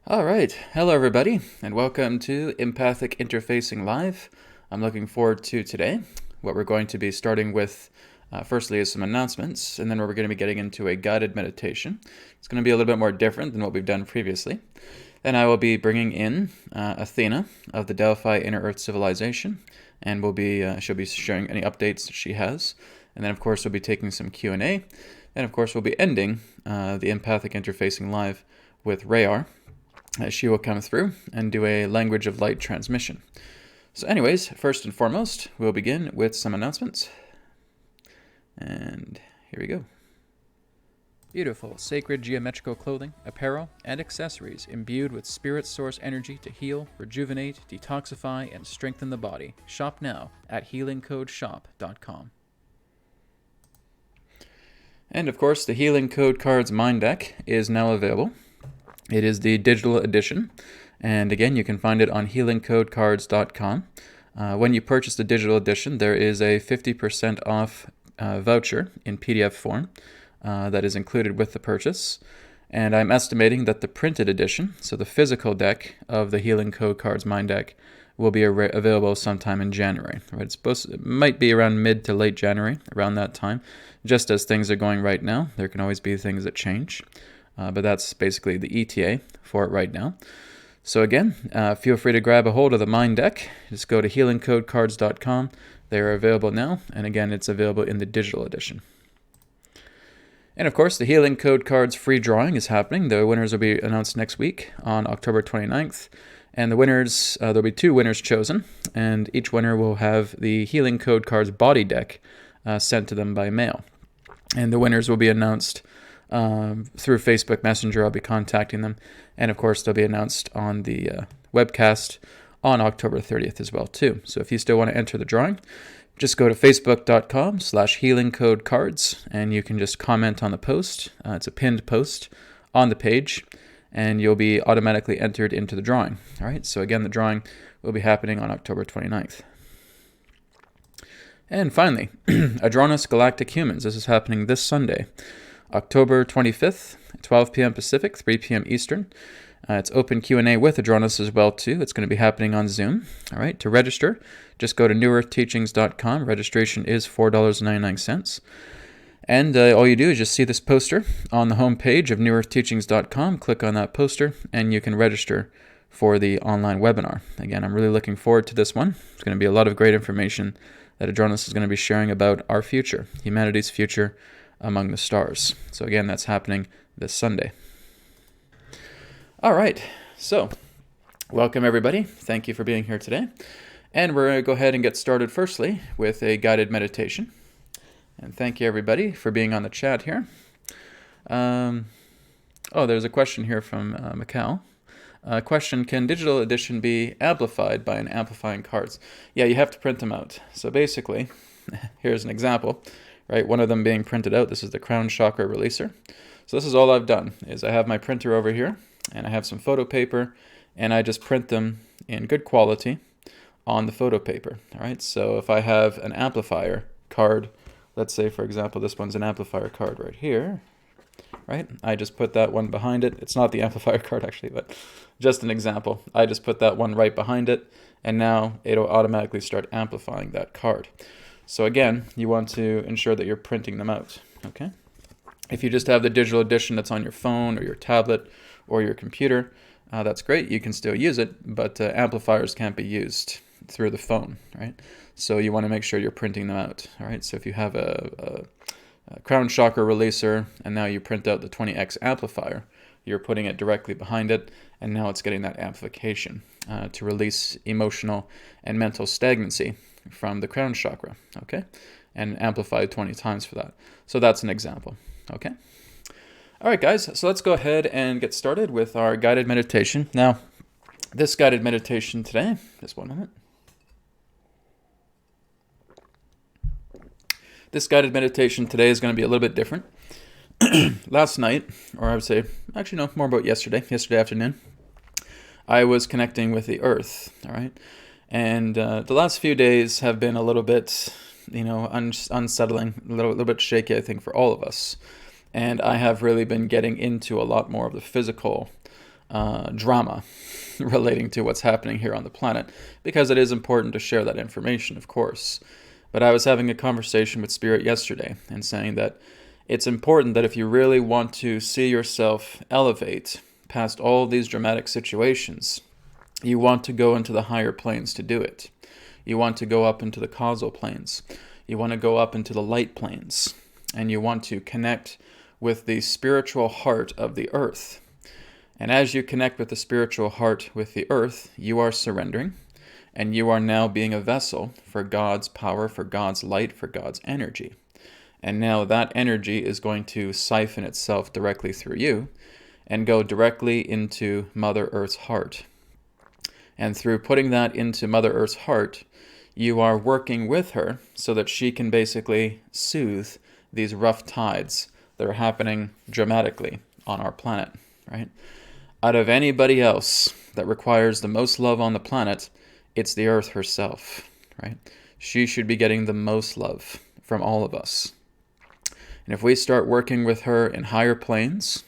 All right. Hello, everybody, and welcome to Empathic Interfacing Live. I'm looking forward to today. What we're going to be starting with, firstly, is some announcements, and then we're going to be getting into a guided meditation. It's going to be a little bit more different than what we've done previously. Then I will be bringing in Athena of the Delphi Inner Earth Civilization, and she'll be sharing any updates that she has. And then, of course, we'll be taking some Q&A. And, of course, we'll be ending the Empathic Interfacing Live with RaYaR. She will come through and do a language of light transmission. So anyways, first and foremost, we'll begin with some announcements. And here we go. Beautiful, sacred geometrical clothing, apparel, and accessories imbued with spirit source energy to heal, rejuvenate, detoxify, and strengthen the body. Shop now at healingcodeshop.com. And of course, the Healing Code Cards Mind Deck is now available. It is the digital edition, and again, you can find it on healingcodecards.com. When you purchase the digital edition, there is a 50% off voucher in PDF form that is included with the purchase. And I'm estimating that the printed edition, so the physical deck of the Healing Code Cards Mind Deck, will be available sometime in January. Right? It might be around mid to late January, around that time. Just as things are going right now, there can always be things that change. But that's basically the ETA for it right now. So again, feel free to grab a hold of the Mind Deck. Just go to healingcodecards.com. They are available now. And again, it's available in the digital edition. And of course, the Healing Code Cards free drawing is happening. The winners will be announced next week on October 29th. And the winners, there'll be 2 winners chosen. And each winner will have the Healing Code Cards body deck sent to them by mail. And the winners will be announced through Facebook Messenger. I'll be contacting them, and of course they'll be announced on the webcast on October 30th as well too. So if you still want to enter the drawing, just go to facebook.com/healingcodecards, and you can just comment on the post. It's a pinned post on the page, and you'll be automatically entered into the drawing. All right, so again, the drawing will be happening on October 29th. And finally, Adronis Galactic Humans. This is happening this Sunday, October 25th, 12 p.m. Pacific, 3 p.m. Eastern. It's open Q&A with Adronis as well, too. It's going to be happening on Zoom. All right, to register, just go to newearthteachings.com. Registration is $4.99. And all you do is just see this poster on the homepage of newearthteachings.com. Click on that poster, and you can register for the online webinar. Again, I'm really looking forward to this one. It's going to be a lot of great information that Adronis is going to be sharing about our future, humanity's future, among the stars. So again, that's happening this Sunday. All right, so welcome everybody. Thank you for being here today. And we're going to go ahead and get started firstly with a guided meditation. And thank you everybody for being on the chat here. There's a question here from Macau. Question, can digital edition be amplified by an amplifying cards? Yeah, you have to print them out. So basically, here's an example. Right, one of them being printed out. This is the crown chakra releaser. So this is all I've done, is I have my printer over here, and I have some photo paper, and I just print them in good quality on the photo paper. All right, so if I have an amplifier card, let's say, for example, this one's an amplifier card right here, right? I just put that one behind it. It's not the amplifier card, actually, but just an example. I just put that one right behind it, and now it'll automatically start amplifying that card. So again, you want to ensure that you're printing them out, okay? If you just have the digital edition that's on your phone or your tablet or your computer, that's great. You can still use it, but amplifiers can't be used through the phone, right? So you want to make sure you're printing them out, all right? So if you have a crown chakra releaser and now you print out the 20X amplifier, you're putting it directly behind it, and now it's getting that amplification to release emotional and mental stagnancy from the crown chakra, okay? And amplified 20 times for that. So that's an example, okay? All right, guys, so let's go ahead and get started with our guided meditation. Now, this guided meditation today, just 1 minute. This guided meditation today is going to be a little bit different. Last night, or I would say, actually no, more about yesterday afternoon, I was connecting with the earth, all right? And the last few days have been a little bit, unsettling, a little bit shaky, I think, for all of us. And I have really been getting into a lot more of the physical drama relating to what's happening here on the planet, because it is important to share that information, of course. But I was having a conversation with Spirit yesterday and saying that it's important that if you really want to see yourself elevate past all these dramatic situations, you want to go into the higher planes to do it. You want to go up into the causal planes. You want to go up into the light planes. And you want to connect with the spiritual heart of the earth. And as you connect with the spiritual heart with the earth, you are surrendering. And you are now being a vessel for God's power, for God's light, for God's energy. And now that energy is going to siphon itself directly through you and go directly into Mother Earth's heart. And through putting that into Mother Earth's heart, you are working with her so that she can basically soothe these rough tides that are happening dramatically on our planet, right? Out of anybody else that requires the most love on the planet, it's the Earth herself, right? She should be getting the most love from all of us. And if we start working with her in higher planes,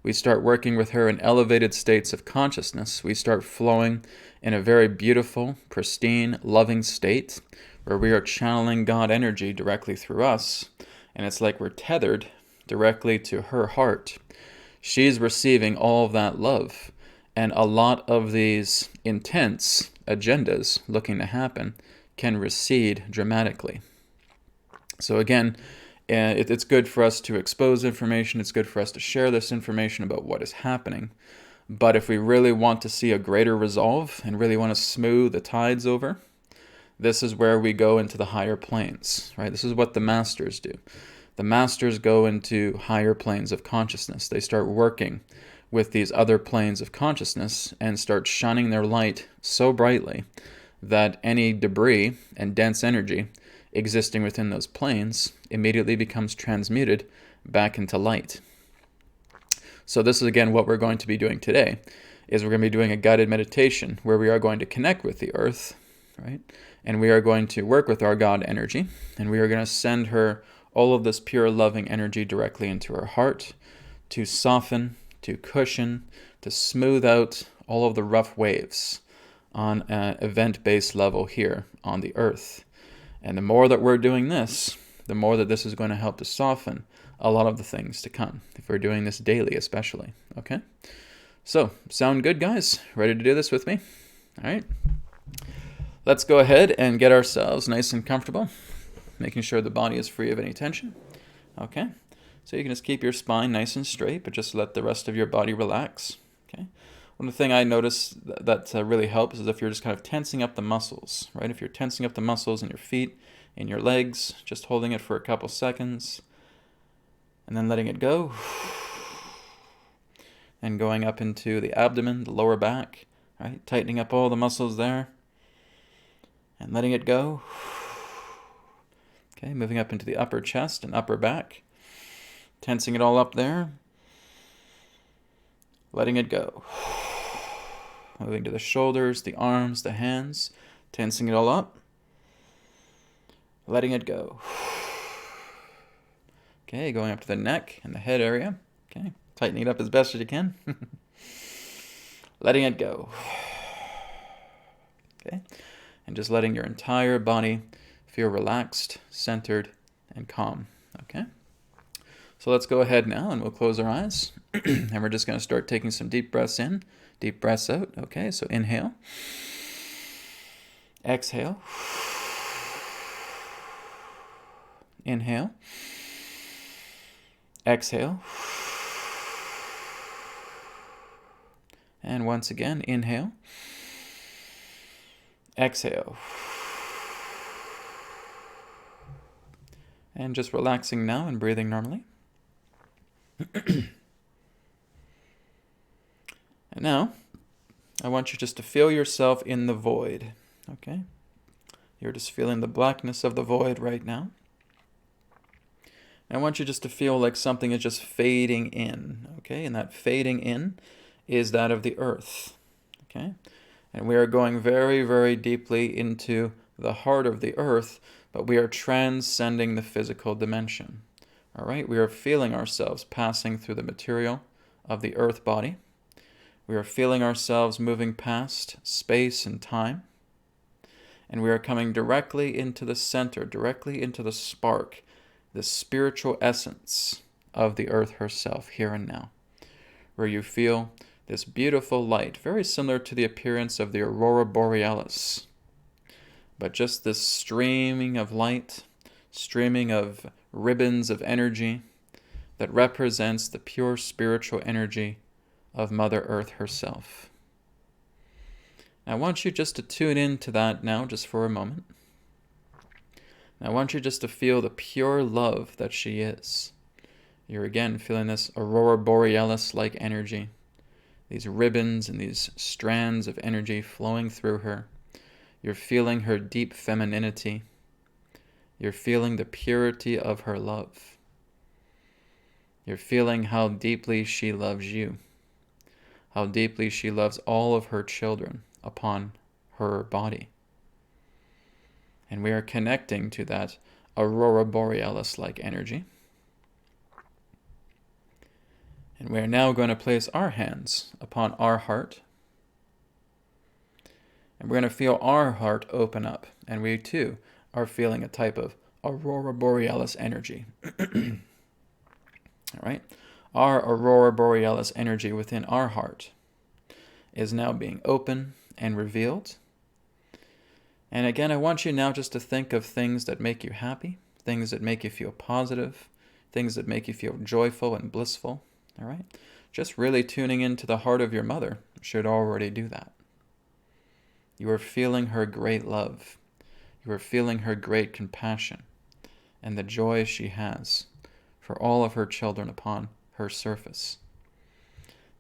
we start working with her in elevated states of consciousness, we start flowing in a very beautiful, pristine, loving state where we are channeling God energy directly through us, and it's like we're tethered directly to her heart. She's receiving all of that love, and a lot of these intense agendas looking to happen can recede dramatically. So again, it's good for us to expose information. It's good for us to share this information about what is happening. But if we really want to see a greater resolve and really want to smooth the tides over, this is where we go into the higher planes, right? This is what the masters do. The masters go into higher planes of consciousness. They start working with these other planes of consciousness and start shining their light so brightly that any debris and dense energy existing within those planes immediately becomes transmuted back into light. So this is again what we're going to be doing today, is we're going to be doing a guided meditation where we are going to connect with the earth, right? And we are going to work with our God energy, and we are going to send her all of this pure loving energy directly into her heart to soften, to cushion, to smooth out all of the rough waves on an event-based level here on the earth. And the more that we're doing this, the more that this is going to help to soften a lot of the things to come, if we're doing this daily especially, okay? So, sound good, guys? Ready to do this with me? All right. Let's go ahead and get ourselves nice and comfortable, making sure the body is free of any tension, okay? So you can just keep your spine nice and straight, but just let the rest of your body relax, okay? One thing I notice that really helps is if you're just kind of tensing up the muscles, right? If you're tensing up the muscles in your feet, in your legs, just holding it for a couple seconds, and then letting it go, and going up into the abdomen, the lower back, right? Tightening up all the muscles there, and letting it go. Okay, moving up into the upper chest and upper back, tensing it all up there, letting it go. Moving to the shoulders, the arms, the hands, tensing it all up, letting it go. Okay, going up to the neck and the head area. Okay, tightening it up as best as you can. Letting it go. Okay, and just letting your entire body feel relaxed, centered, and calm. Okay, so let's go ahead now and we'll close our eyes. And we're just going to start taking some deep breaths in, deep breaths out. Okay, so inhale. Exhale. Inhale. Exhale. And once again, inhale. Exhale. And just relaxing now and breathing normally. And now, I want you just to feel yourself in the void, okay? You're just feeling the blackness of the void right now. And I want you just to feel like something is just fading in, okay? And that fading in is that of the earth, okay? And we are going very, very deeply into the heart of the earth, but we are transcending the physical dimension, all right? We are feeling ourselves passing through the material of the earth body. We are feeling ourselves moving past space and time, and we are coming directly into the center, directly into the spark, the spiritual essence of the earth herself, here and now, where you feel this beautiful light, very similar to the appearance of the aurora borealis, but just this streaming of light, streaming of ribbons of energy that represents the pure spiritual energy of Mother Earth herself. I want you just to tune into that now, just for a moment. I want you just to feel the pure love that she is. You're again feeling this aurora borealis-like energy, these ribbons and these strands of energy flowing through her. You're feeling her deep femininity. You're feeling the purity of her love. You're feeling how deeply she loves you, how deeply she loves all of her children upon her body. And we are connecting to that aurora borealis-like energy. And we are now going to place our hands upon our heart. And we're going to feel our heart open up. And we too are feeling a type of aurora borealis energy. All right? Our aurora borealis energy within our heart is now being open and revealed. And again, I want you now just to think of things that make you happy, things that make you feel positive, things that make you feel joyful and blissful. All right? Just really tuning into the heart of your mother should already do that. You are feeling her great love. You are feeling her great compassion and the joy she has for all of her children upon her surface.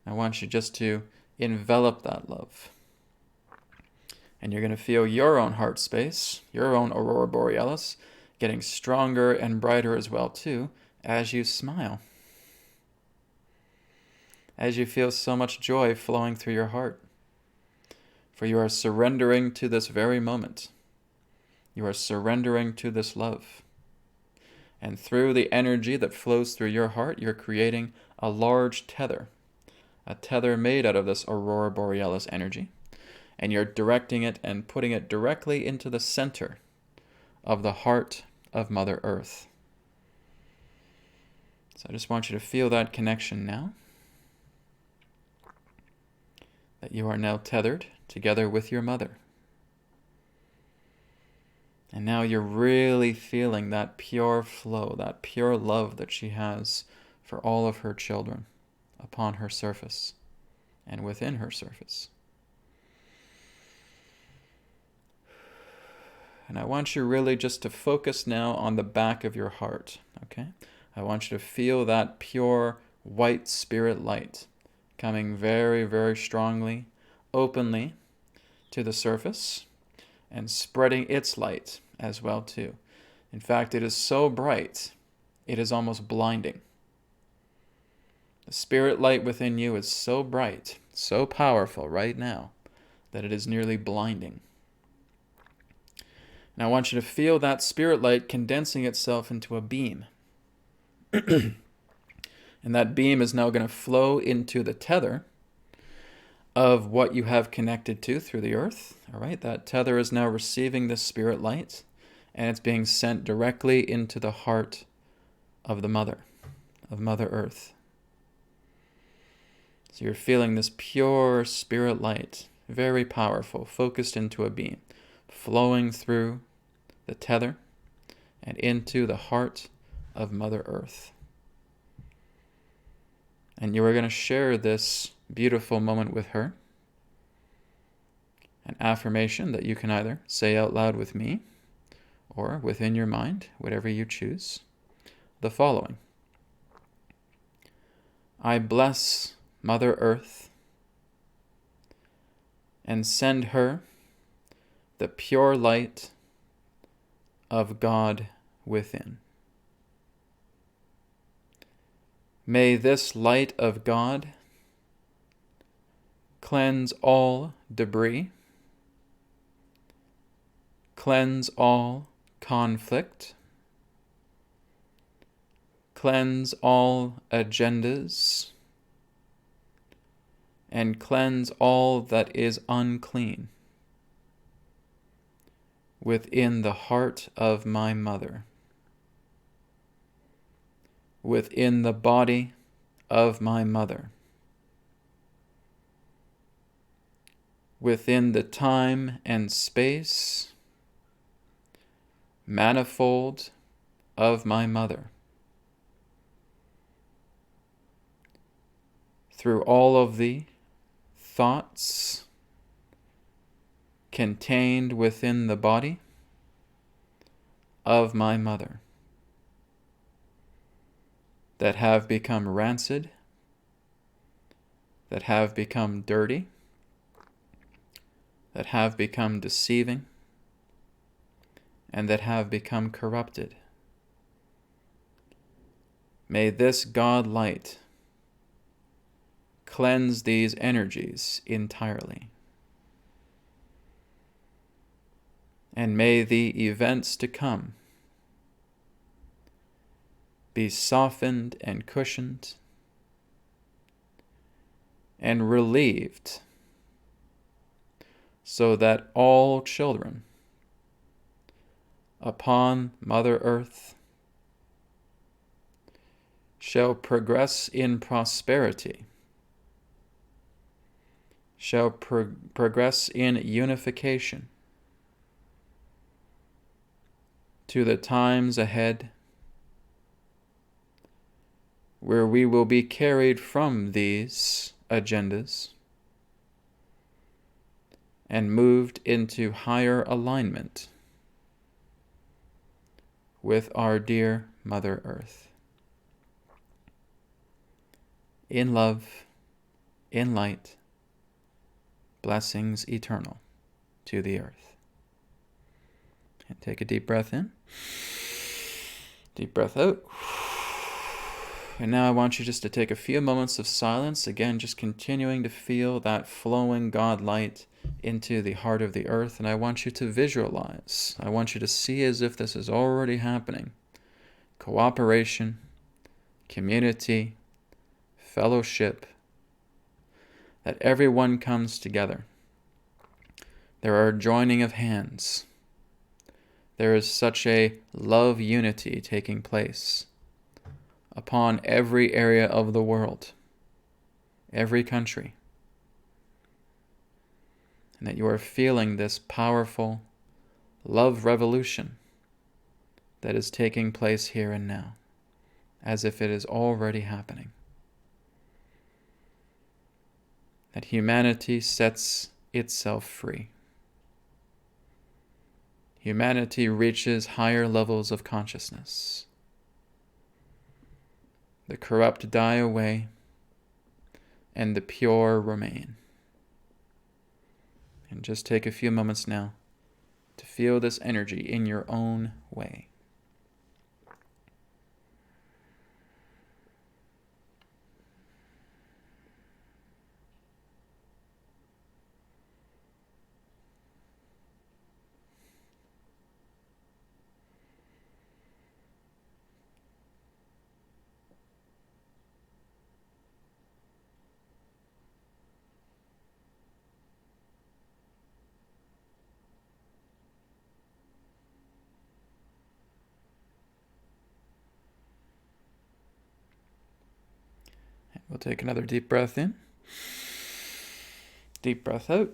I want you just to envelop that love. And you're going to feel your own heart space, your own aurora borealis, getting stronger and brighter as well too, as you smile. As you feel so much joy flowing through your heart. For you are surrendering to this very moment. You are surrendering to this love. And through the energy that flows through your heart, you're creating a large tether. A tether made out of this aurora borealis energy. And you're directing it and putting it directly into the center of the heart of Mother Earth. So I just want you to feel that connection now. That you are now tethered together with your mother. And now you're really feeling that pure flow, that pure love that she has for all of her children upon her surface and within her surface. And I want you really just to focus now on the back of your heart, okay? I want you to feel that pure white spirit light coming very, very strongly, openly to the surface and spreading its light as well too. In fact, it is so bright, it is almost blinding. The spirit light within you is so bright, so powerful right now, that it is nearly blinding. And I want you to feel that spirit light condensing itself into a beam. And that beam is now going to flow into the tether of what you have connected to through the earth. All right, that tether is now receiving this spirit light, and it's being sent directly into the heart of the mother, of Mother Earth. So you're feeling this pure spirit light, very powerful, focused into a beam, flowing through the tether and into the heart of Mother Earth. And you are going to share this beautiful moment with her. An affirmation that you can either say out loud with me or within your mind, whatever you choose. The following. I bless Mother Earth and send her the pure light of God within. May this light of God cleanse all debris, cleanse all conflict, cleanse all agendas, and cleanse all that is unclean within the heart of my mother, within the body of my mother, within the time and space manifold of my mother, through all of the thoughts contained within the body of my mother that have become rancid, that have become dirty, that have become deceiving, and that have become corrupted. May this God light cleanse these energies entirely. And may the events to come be softened and cushioned and relieved, so that all children upon Mother Earth shall progress in prosperity, shall progress in unification to the times ahead, where we will be carried from these agendas and moved into higher alignment with our dear Mother Earth. In love, in light, blessings eternal to the earth. And take a deep breath in, deep breath out. And now I want you just to take a few moments of silence, again, just continuing to feel that flowing God light into the heart of the earth. And I want you to visualize, I want you to see as if this is already happening. Cooperation, community, fellowship, that everyone comes together. There are joining of hands. There is such a love unity taking place upon every area of the world, every country. And that you are feeling this powerful love revolution that is taking place here and now, as if it is already happening. That humanity sets itself free. Humanity reaches higher levels of consciousness. The corrupt die away, and the pure remain. And just take a few moments now to feel this energy in your own way. We'll take another deep breath in. Deep breath out.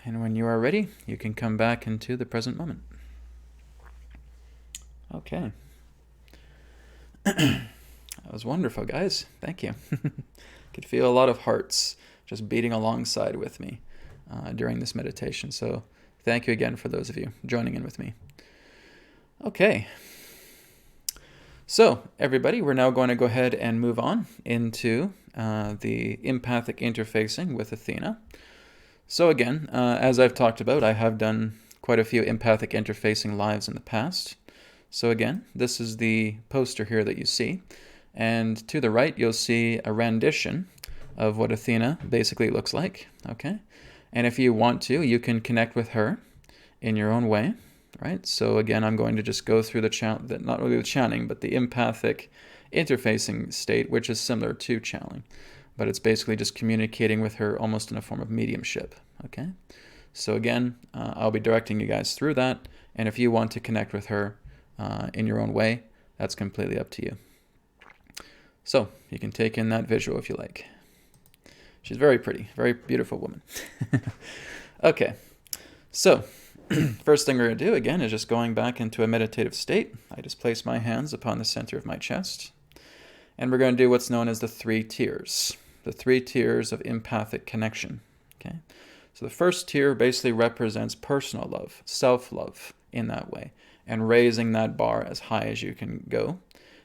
And when you are ready, you can come back into the present moment. Okay. That was wonderful, guys. Thank you. Could feel a lot of hearts just beating alongside with me during this meditation. So thank you again for those of you joining in with me. Okay. So, everybody, we're now going to go ahead and move on into the empathic interfacing with Athena. So again, as I've talked about, I have done quite a few empathic interfacing lives in the past. So again, this is the poster here that you see. And to the right, you'll see a rendition of what Athena basically looks like. Okay? And if you want to, you can connect with her in your own way. Right? So again, I'm going to just go through not really the chanting, but the empathic interfacing state, which is similar to channeling. but it's basically just communicating with her almost in a form of mediumship. Okay, so again, I'll be directing you guys through that, and if you want to connect with her in your own way, that's completely up to you. So you can take in that visual if you like. She's very pretty, very beautiful woman. Okay, so first thing we're going to do again is just going back into a meditative state. I just place my hands upon the center of my chest, and we're going to do what's known as the 3 tiers. The 3 tiers of empathic connection. Okay, so the first tier basically represents personal love, self-love in that way, and raising that bar as high as you can go,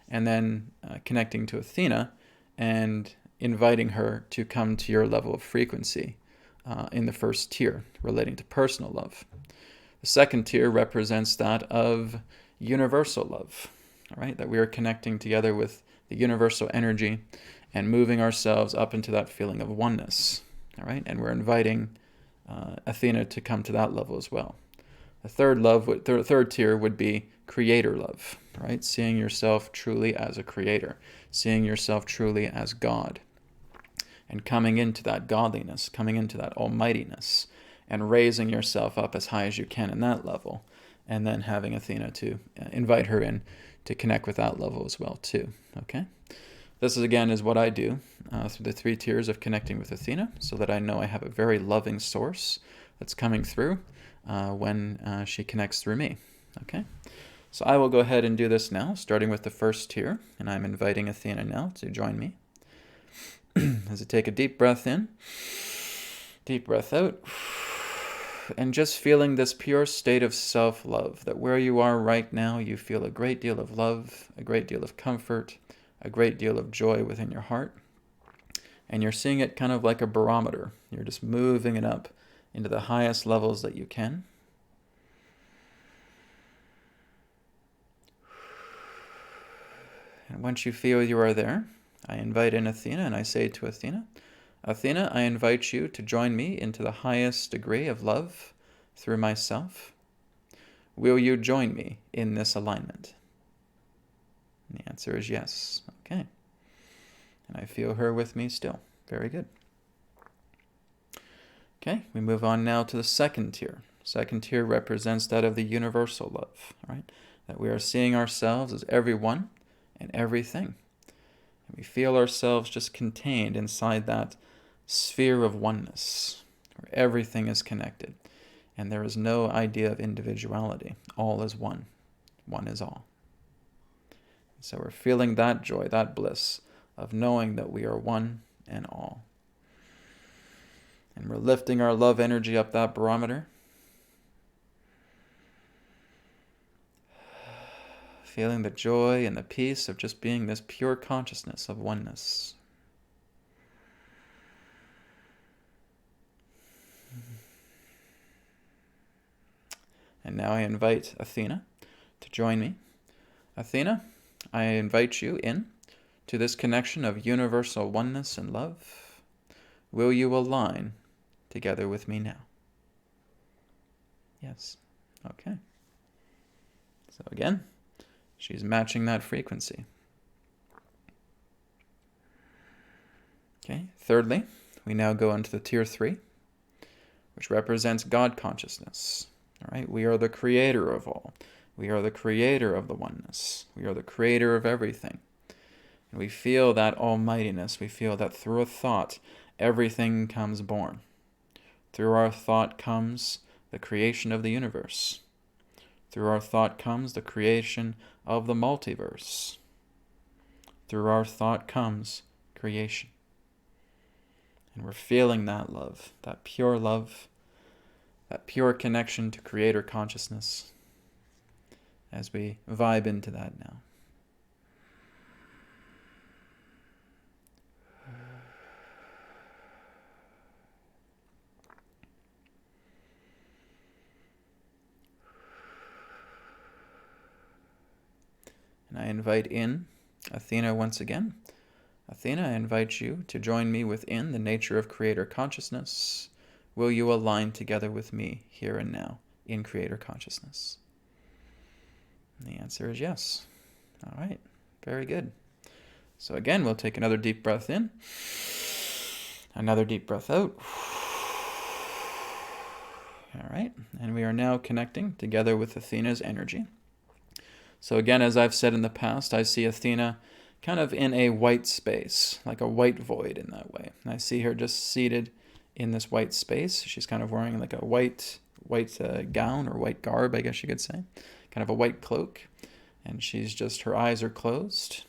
and then connecting to Athena and inviting her to come to your level of frequency in the first tier relating to personal love. The second tier represents that of universal love, all right, that we are connecting together with the universal energy and moving ourselves up into that feeling of oneness, all right, and we're inviting Athena to come to that level as well. The third tier would be creator love, right? Seeing yourself truly as a creator, seeing yourself truly as God, and coming into that godliness, coming into that almightiness, and raising yourself up as high as you can in that level, and then having Athena to invite her in to connect with that level as well too. Okay, this is what I do through the 3 tiers of connecting with Athena, so that I know I have a very loving source that's coming through when she connects through me. Okay, so I will go ahead and do this now, starting with the first tier, and I'm inviting Athena now to join me. As I take a deep breath in, deep breath out, and just feeling this pure state of self-love, that where you are right now, you feel a great deal of love, a great deal of comfort, a great deal of joy within your heart, and you're seeing it kind of like a barometer. You're just moving it up into the highest levels that you can. And once you feel you are there, I invite in Athena, and I say to Athena, Athena, I invite you to join me into the highest degree of love through myself. Will you join me in this alignment? And the answer is yes. Okay. And I feel her with me still. Very good. Okay, we move on now to the second tier. Second tier represents that of the universal love, right? That we are seeing ourselves as everyone and everything. And we feel ourselves just contained inside that sphere of oneness, where everything is connected. And there is no idea of individuality. All is one. One is all. So we're feeling that joy, that bliss of knowing that we are one and all. And we're lifting our love energy up that barometer. Feeling the joy and the peace of just being this pure consciousness of oneness. And now I invite Athena to join me. Athena, I invite you in to this connection of universal oneness and love. Will you align together with me now? Yes. Okay. So again, she's matching that frequency. Okay. Thirdly, we now go into the tier 3, which represents God consciousness. All right. We are the creator of all. We are the creator of the oneness. We are the creator of everything. And we feel that almightiness. We feel that through a thought, everything comes born. Through our thought comes the creation of the universe. Through our thought comes the creation of the multiverse. Through our thought comes creation. And we're feeling that love, that pure love, that pure connection to creator consciousness as we vibe into that now. And I invite in Athena once again. Athena, I invite you to join me within the nature of creator consciousness. Will you align together with me here and now in creator consciousness? And the answer is yes. All right, very good. So again, we'll take another deep breath in. Another deep breath out. All right, and we are now connecting together with Athena's energy. So again, as I've said in the past, I see Athena kind of in a white space, like a white void in that way. And I see her just seated in this white space. She's kind of wearing like a white gown or white garb, I guess you could say, kind of a white cloak. And she's just, her eyes are closed.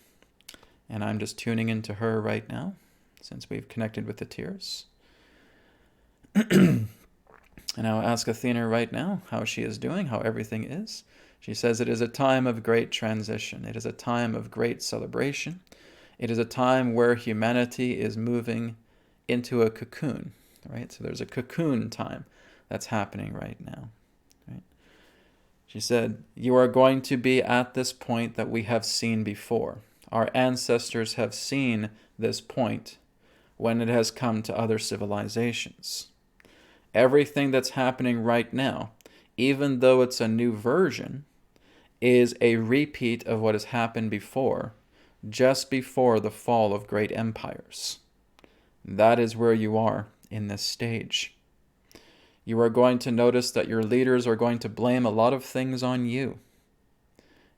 And I'm just tuning into her right now, since we've connected with the tears. And I'll ask Athena right now how she is doing, how everything is. She says it is a time of great transition. It is a time of great celebration. It is a time where humanity is moving into a cocoon, right? So there's a cocoon time that's happening right now, right? She said, you are going to be at this point that we have seen before. Our ancestors have seen this point when it has come to other civilizations. Everything that's happening right now, even though it's a new version, is a repeat of what has happened before, just before the fall of great empires. That is where you are in this stage. You are going to notice that your leaders are going to blame a lot of things on you.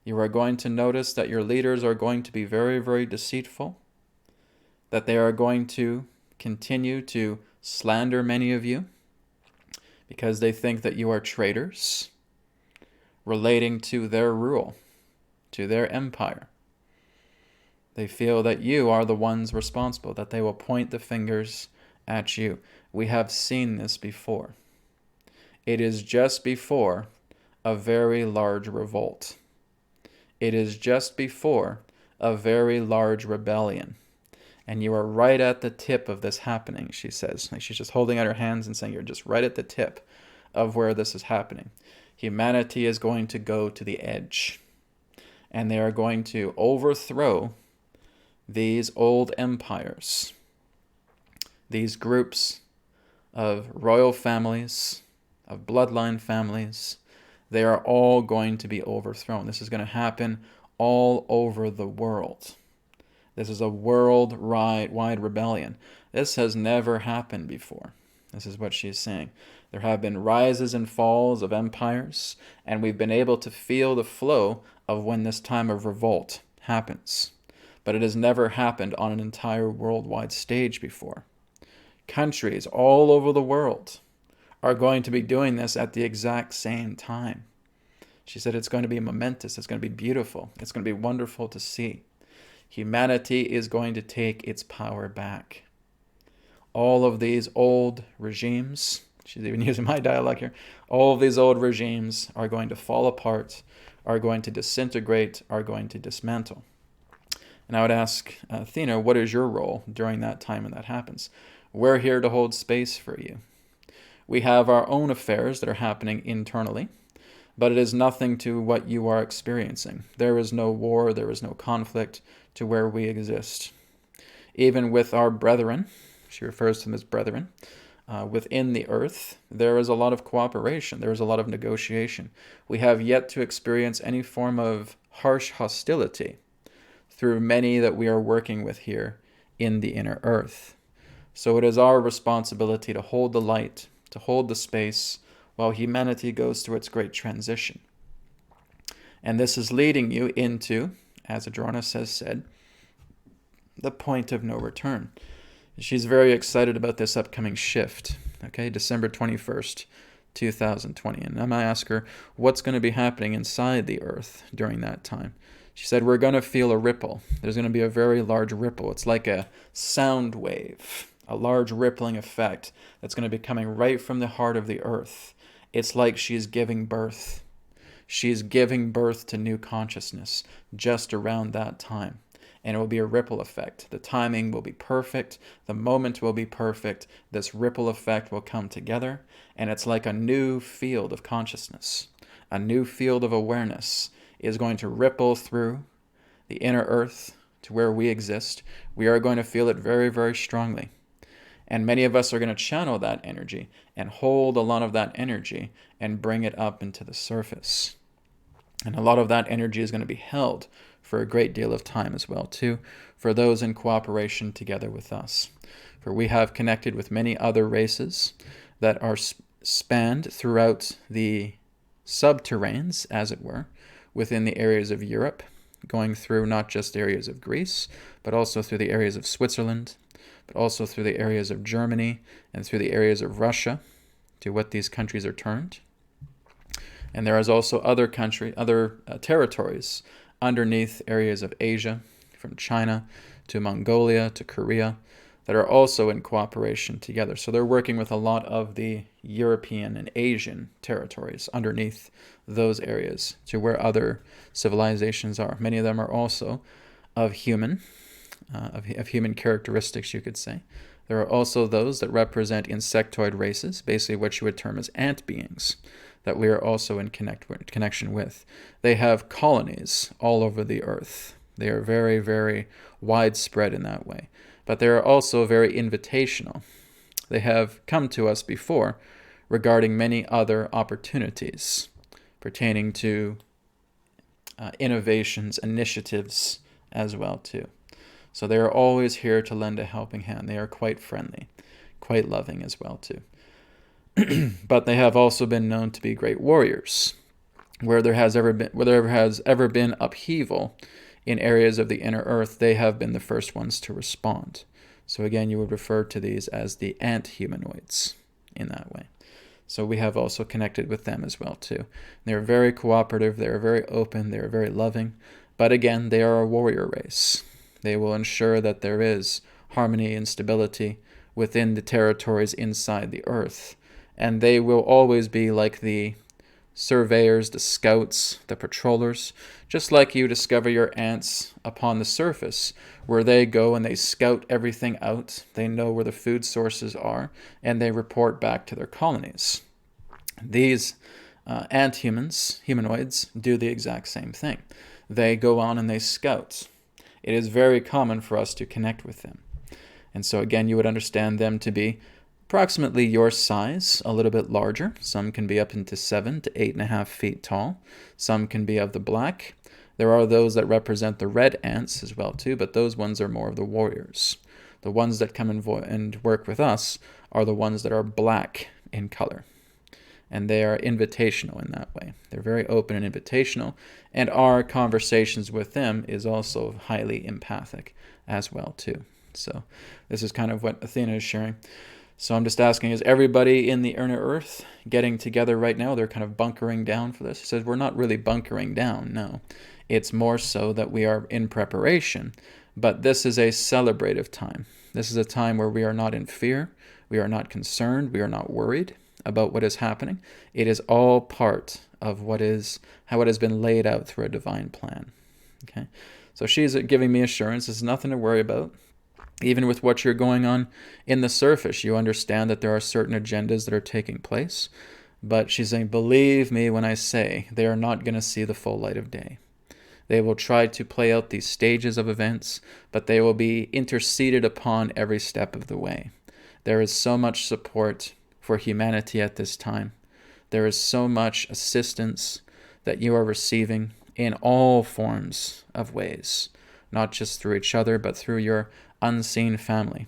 You are going to notice that your leaders are going to be very, very deceitful, that they are going to continue to slander many of you because they think that you are traitors relating to their rule, to their empire. They feel that you are the ones responsible, that they will point the fingers at you. We have seen this before. It is just before a very large revolt. It is just before a very large rebellion. And you are right at the tip of this happening, she says. Like she's just holding out her hands and saying, you're just right at the tip of where this is happening. Humanity is going to go to the edge. And they are going to overthrow these old empires, these groups of royal families, of bloodline families. They are all going to be overthrown. This is going to happen all over the world. This is a worldwide rebellion. This has never happened before. This is what she's saying. There have been rises and falls of empires, and we've been able to feel the flow of when this time of revolt happens. But it has never happened on an entire worldwide stage before. Countries all over the world are going to be doing this at the exact same time. She said it's going to be momentous. It's going to be beautiful. It's going to be wonderful to see. Humanity is going to take its power back. All of these old regimes, she's even using my dialogue here, all of these old regimes are going to fall apart, are going to disintegrate, are going to dismantle. And I would ask Athena, what is your role during that time when that happens? We're here to hold space for you. We have our own affairs that are happening internally, but it is nothing to what you are experiencing. There is no war, there is no conflict to where we exist. Even with our brethren, she refers to them as brethren, within the earth, there is a lot of cooperation, there is a lot of negotiation. We have yet to experience any form of harsh hostility through many that we are working with here in the inner earth. So it is our responsibility to hold the light, to hold the space, while humanity goes through its great transition. And this is leading you into, as Adronis has said, the point of no return. She's very excited about this upcoming shift, okay, December 21st, 2020. And I'm going to ask her what's going to be happening inside the earth during that time. She said, we're going to feel a ripple. There's going to be a very large ripple. It's like a sound wave, a large rippling effect that's going to be coming right from the heart of the earth. It's like she's giving birth. She's giving birth to new consciousness just around that time. And it will be a ripple effect. The timing will be perfect. The moment will be perfect. This ripple effect will come together. And it's like a new field of consciousness. A new field of awareness is going to ripple through the inner earth to where we exist. We are going to feel it very, very strongly. And many of us are going to channel that energy and hold a lot of that energy and bring it up into the surface. And a lot of that energy is going to be held for a great deal of time as well too, for those in cooperation together with us. For we have connected with many other races that are spanned throughout the subterranes, as it were, within the areas of Europe, going through not just areas of Greece, but also through the areas of Switzerland, but also through the areas of Germany and through the areas of Russia, to what these countries are termed. And there is also other territories underneath areas of Asia, from China to Mongolia to Korea, that are also in cooperation together. So they're working with a lot of the European and Asian territories underneath those areas to where other civilizations are. Many of them are also of human characteristics, you could say. There are also those that represent insectoid races, basically what you would term as ant beings, that we are also in connection with. They have colonies all over the earth. They are very, very widespread in that way. But they are also very invitational. They have come to us before regarding many other opportunities pertaining to innovations, initiatives as well too. So they are always here to lend a helping hand. They are quite friendly, quite loving as well too. But they have also been known to be great warriors. Where there has ever been upheaval in areas of the inner earth, they have been the first ones to respond. So again, you would refer to these as the ant humanoids in that way. So we have also connected with them as well too. They're very cooperative, they're very open, they're very loving. But again, they are a warrior race. They will ensure that there is harmony and stability within the territories inside the earth. And they will always be like the surveyors, the scouts, the patrollers, just like you discover your ants upon the surface, where they go and they scout everything out. They know where the food sources are, and they report back to their colonies. These humanoids, do the exact same thing. They go on and they scout. It is very common for us to connect with them. And so again, you would understand them to be approximately your size, a little bit larger. Some can be up into 7 to 8.5 feet tall. Some can be of the black. There are those that represent the red ants as well too, but those ones are more of the warriors. The ones that come and work with us are the ones that are black in color. And they are invitational in that way. They're very open and invitational, and our conversations with them is also highly empathic as well too. So this is kind of what Athena is sharing. So I'm just asking, is everybody in the inner earth getting together right now? They're kind of bunkering down for this. He says, we're not really bunkering down, no. It's more so that we are in preparation. But this is a celebrative time. This is a time where we are not in fear. We are not concerned. We are not worried about what is happening. It is all part of how it has been laid out through a divine plan. Okay, so she's giving me assurance. There's nothing to worry about. Even with what you're going on in the surface, you understand that there are certain agendas that are taking place. But she's saying, believe me when I say they are not going to see the full light of day. They will try to play out these stages of events, but they will be interceded upon every step of the way. There is so much support for humanity at this time. There is so much assistance that you are receiving in all forms of ways, not just through each other, but through your unseen family,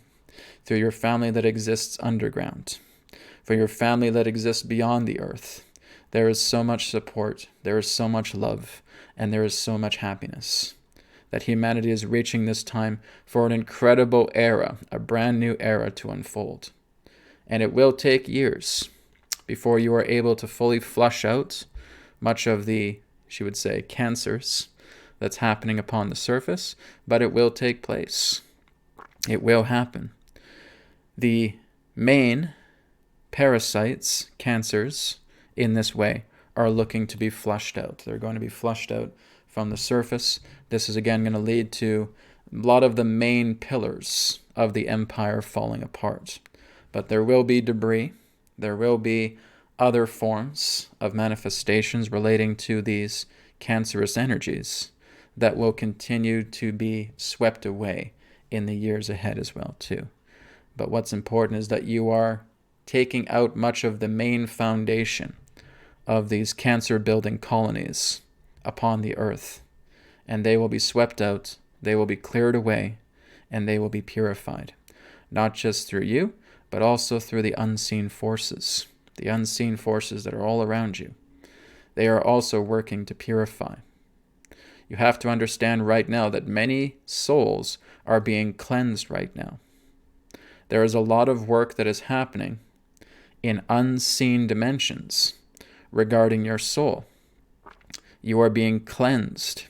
through your family that exists underground, for your family that exists beyond the earth. There is so much support, there is so much love, and there is so much happiness that humanity is reaching this time for an incredible era, a brand new era to unfold. And it will take years before you are able to fully flush out much of the, she would say, cancers that's happening upon the surface, but it will take place. It will happen. The main parasites, cancers, in this way are looking to be flushed out. They're going to be flushed out from the surface. This is again going to lead to a lot of the main pillars of the empire falling apart. But there will be debris. There will be other forms of manifestations relating to these cancerous energies that will continue to be swept away in the years ahead as well too. But what's important is that you are taking out much of the main foundation of these cancer-building colonies upon the earth. and they will be swept out, they will be cleared away, and they will be purified. Not just through you, but also through the unseen forces that are all around you. They are also working to purify. You have to understand right now that many souls are being cleansed right now. There is a lot of work that is happening in unseen dimensions regarding your soul. You are being cleansed.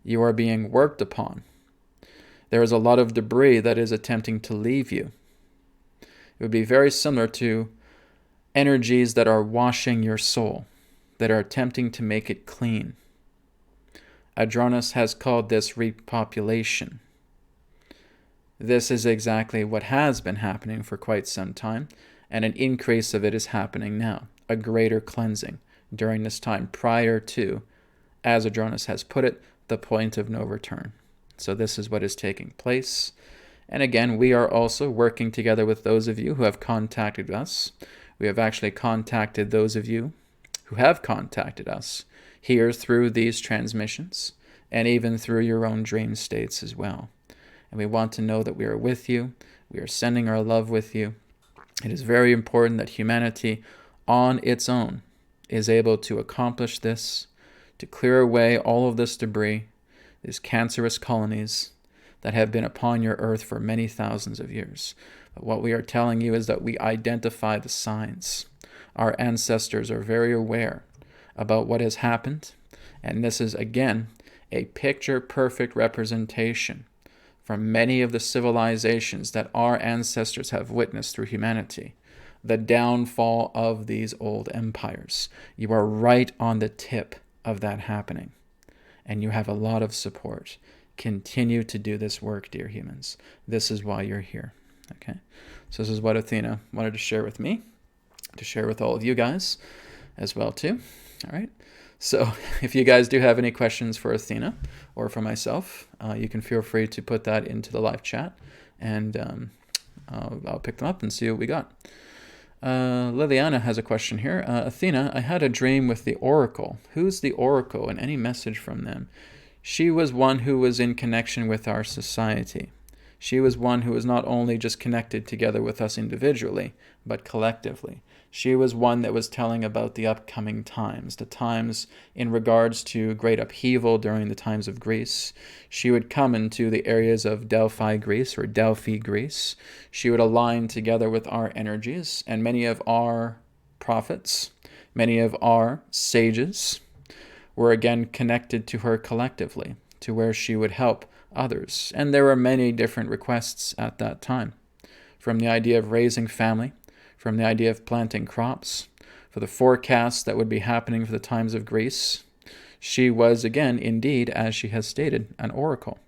You are being worked upon. There is a lot of debris that is attempting to leave you. It would be very similar to energies that are washing your soul, that are attempting to make it clean. Adronis has called this repopulation. This is exactly what has been happening for quite some time, and an increase of it is happening now, a greater cleansing during this time prior to, as Adronis has put it, the point of no return. So this is what is taking place. And again, we are also working together with those of you who have contacted us. We have actually contacted those of you who have contacted us here through these transmissions and even through your own dream states as well. And we want to know that we are with you. We are sending our love with you. It is very important that humanity on its own is able to accomplish this, to clear away all of this debris, these cancerous colonies that have been upon your earth for many thousands of years. But what we are telling you is that we identify the signs. Our ancestors are very aware about what has happened, and this is, again, a picture-perfect representation from many of the civilizations that our ancestors have witnessed through humanity, the downfall of these old empires. You are right on the tip of that happening, and you have a lot of support. Continue to do this work, dear humans. This is why you're here. Okay, so this is what Athena wanted to share with me, to share with all of you guys as well too. All right, so if you guys do have any questions for Athena or for myself, you can feel free to put that into the live chat, and I'll pick them up and see what we got. Liliana has a question here. Athena, I had a dream with the Oracle. Who's the Oracle, and any message from them? She was one who was in connection with our society. She was one who was not only just connected together with us individually, but collectively. She was one that was telling about the upcoming times, the times in regards to great upheaval during the times of Greece. She would come into the areas of Delphi, Greece, or Delphi, Greece. She would align together with our energies, and many of our prophets, many of our sages, were again connected to her collectively, to where she would help others. And there were many different requests at that time, from the idea of raising family, from the idea of planting crops, for the forecasts that would be happening for the times of Greece. She was, again, indeed, as she has stated, an oracle.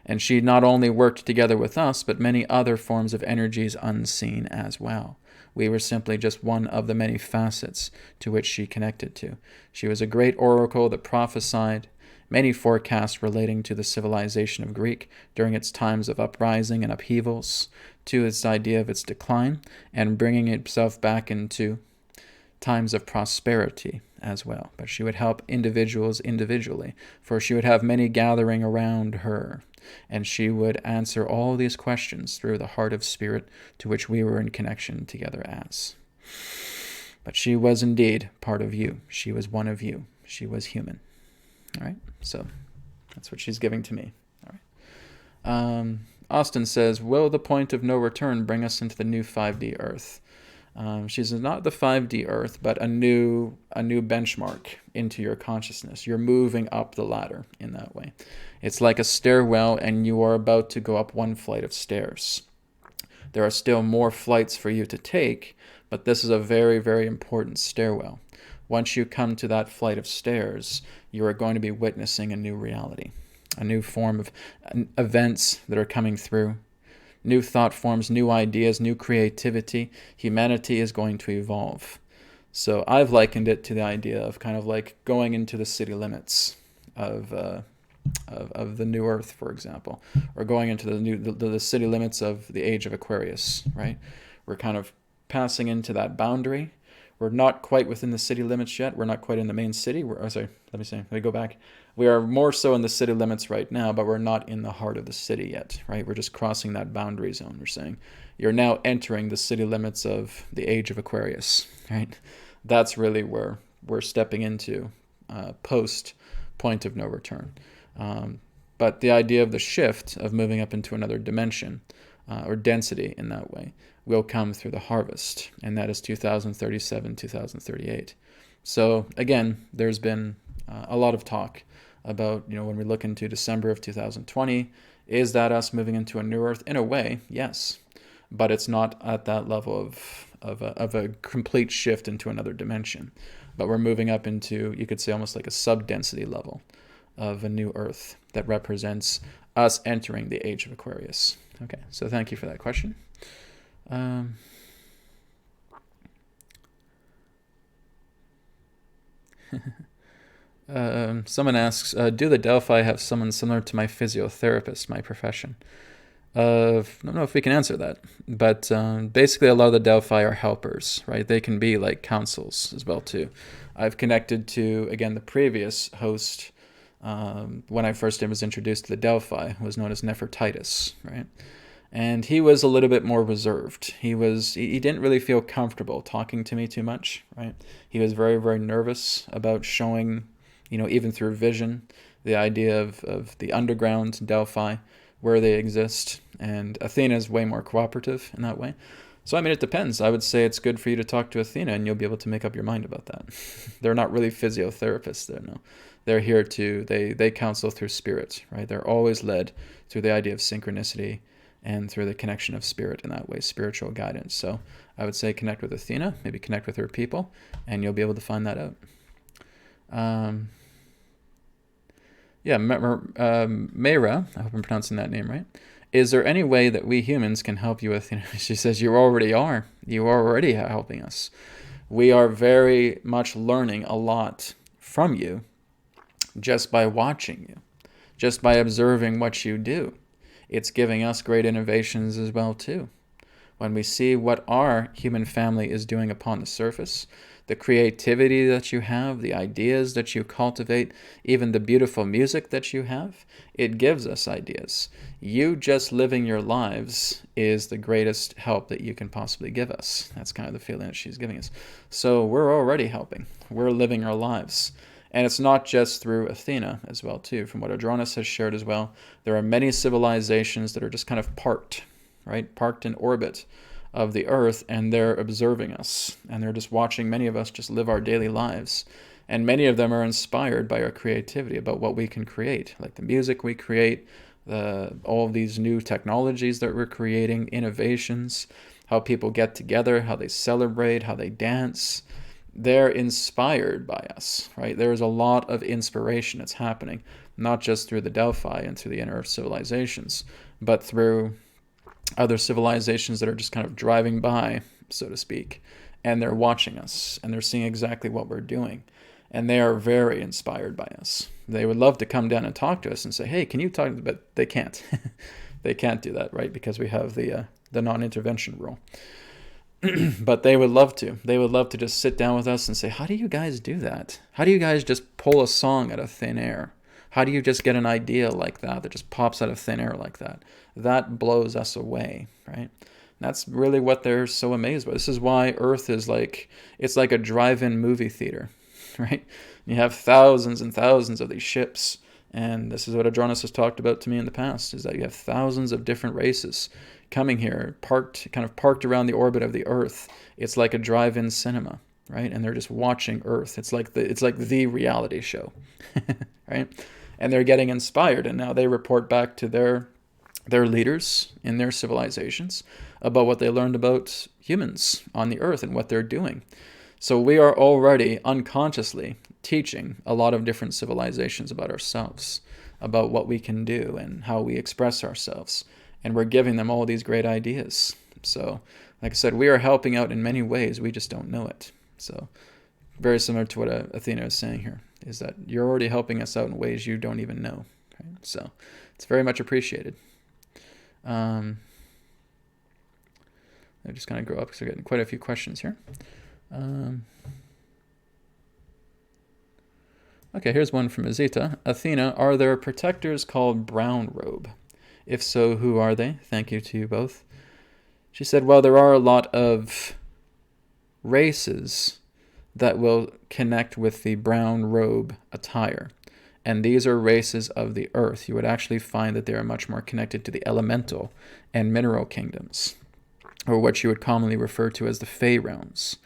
And she not only worked together with us, but many other forms of energies unseen as well. We were simply just one of the many facets to which she connected to. She was a great oracle that prophesied many forecasts relating to the civilization of Greek during its times of uprising and upheavals, to its idea of its decline, and bringing itself back into times of prosperity as well. But she would help individuals individually, for she would have many gathering around her, and she would answer all these questions through the heart of spirit to which we were in connection together as. But she was indeed part of you. She was one of you. She was human. All right, so that's what she's giving to me. All right. Austin says, will the point of no return bring us into the new 5D Earth? She's not the 5D Earth, but a new benchmark into your consciousness. You're moving up the ladder in that way. It's like a stairwell, and you are about to go up one flight of stairs. There are still more flights for you to take, but this is a very, very important stairwell. Once you come to that flight of stairs, you are going to be witnessing a new reality, a new form of events that are coming through, new thought forms, new ideas, new creativity. Humanity is going to evolve. So I've likened it to the idea of kind of like going into the city limits of the new Earth, for example, or going into the city limits of the age of Aquarius, right? We're kind of passing into that boundary We're not quite within the city limits yet. We're not quite in the main city. Let me go back. We are more so in the city limits right now, but we're not in the heart of the city yet, right? We're just crossing that boundary zone. We're saying you're now entering the city limits of the age of Aquarius, right? That's really where we're stepping into post point of no return. But the idea of the shift of moving up into another dimension or density in that way will come through the harvest, and that is 2037, 2038. So again, there's been a lot of talk about, when we look into December of 2020, is that us moving into a new Earth? In a way, yes, but it's not at that level of a complete shift into another dimension. But we're moving up into, you could say, almost like a sub-density level of a new Earth that represents us entering the age of Aquarius. Okay, so thank you for that question. Someone asks, do the Delphi have someone similar to my physiotherapist, my profession? I don't know if we can answer that, but basically a lot of the Delphi are helpers, right? They can be like councils as well too. I've connected to, again, the previous host when I first was introduced to the Delphi, was known as Nefertitus, right? And he was a little bit more reserved. He didn't really feel comfortable talking to me too much, right? He was very, very nervous about showing, even through vision, the idea of the underground Delphi, where they exist. And Athena is way more cooperative in that way. So, it depends. I would say it's good for you to talk to Athena, and you'll be able to make up your mind about that. They're not really physiotherapists there, no. They're here they counsel through spirit, right? They're always led through the idea of synchronicity and through the connection of spirit in that way, spiritual guidance. So I would say connect with Athena, maybe connect with her people, and you'll be able to find that out. Mayra, I hope I'm pronouncing that name right. Is there any way that we humans can help you with, she says, you already are. You are already helping us. We are very much learning a lot from you just by watching you, just by observing what you do. It's giving us great innovations as well too. When we see what our human family is doing upon the surface, the creativity that you have, the ideas that you cultivate, even the beautiful music that you have, it gives us ideas. You just living your lives is the greatest help that you can possibly give us. That's kind of the feeling that she's giving us. So we're already helping. We're living our lives. And it's not just through Athena as well too. From what Adronis has shared as well, there are many civilizations that are just kind of parked, right? Parked in orbit of the Earth, and they're observing us, and they're just watching many of us just live our daily lives. And many of them are inspired by our creativity about what we can create, like the music we create, all of these new technologies that we're creating, innovations, how people get together, how they celebrate, how they dance. They're inspired by us, right? There is a lot of inspiration that's happening, not just through the Delphi and through the inner civilizations, but through other civilizations that are just kind of driving by, so to speak, and they're watching us, and they're seeing exactly what we're doing, and they are very inspired by us. They would love to come down and talk to us and say, hey, can you talk, but they can't. They can't do that, right? Because we have the non-intervention rule. But they would love to. They would love to just sit down with us and say, how do you guys do that? How do you guys just pull a song out of thin air? How do you just get an idea like that just pops out of thin air like that? That blows us away, right? That's really what they're so amazed by. This is why Earth is it's like a drive-in movie theater, right? You have thousands and thousands of these ships, and this is what Adronis has talked about to me in the past, is that you have thousands of different races coming here, kind of parked around the orbit of the Earth. It's like a drive-in cinema, right? And they're just watching Earth. It's like the reality show, right? And they're getting inspired, and now they report back to their leaders in their civilizations about what they learned about humans on the Earth and what they're doing. So we are already unconsciously teaching a lot of different civilizations about ourselves, about what we can do and how we express ourselves. And we're giving them all these great ideas. So, like I said, we are helping out in many ways. We just don't know it. So, very similar to what Athena is saying here, is that you're already helping us out in ways you don't even know. Right? So, it's very much appreciated. I just kind of go up because we're getting quite a few questions here. Um, okay, here's one from Azita. Athena, are there protectors called brown robe? If so, who are they? Thank you to you both. She said, well, there are a lot of races that will connect with the brown robe attire. And these are races of the earth. You would actually find that they are much more connected to the elemental and mineral kingdoms, or what you would commonly refer to as the Fey realms.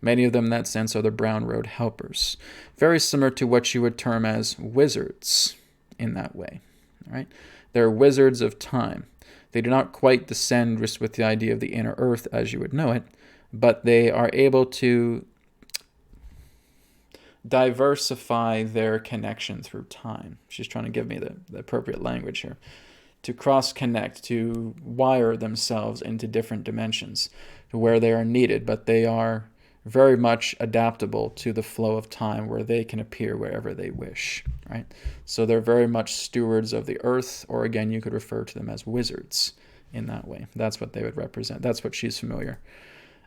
Many of them, in that sense, are the brown robe helpers. Very similar to what you would term as wizards in that way. Right? They're wizards of time. They do not quite descend just with the idea of the inner earth as you would know it, but they are able to diversify their connection through time. She's trying to give me the appropriate language here. To cross-connect, to wire themselves into different dimensions to where they are needed, but they are very much adaptable to the flow of time where they can appear wherever they wish, right? So they're very much stewards of the earth, or again, you could refer to them as wizards in that way. That's what they would represent. That's what she's familiar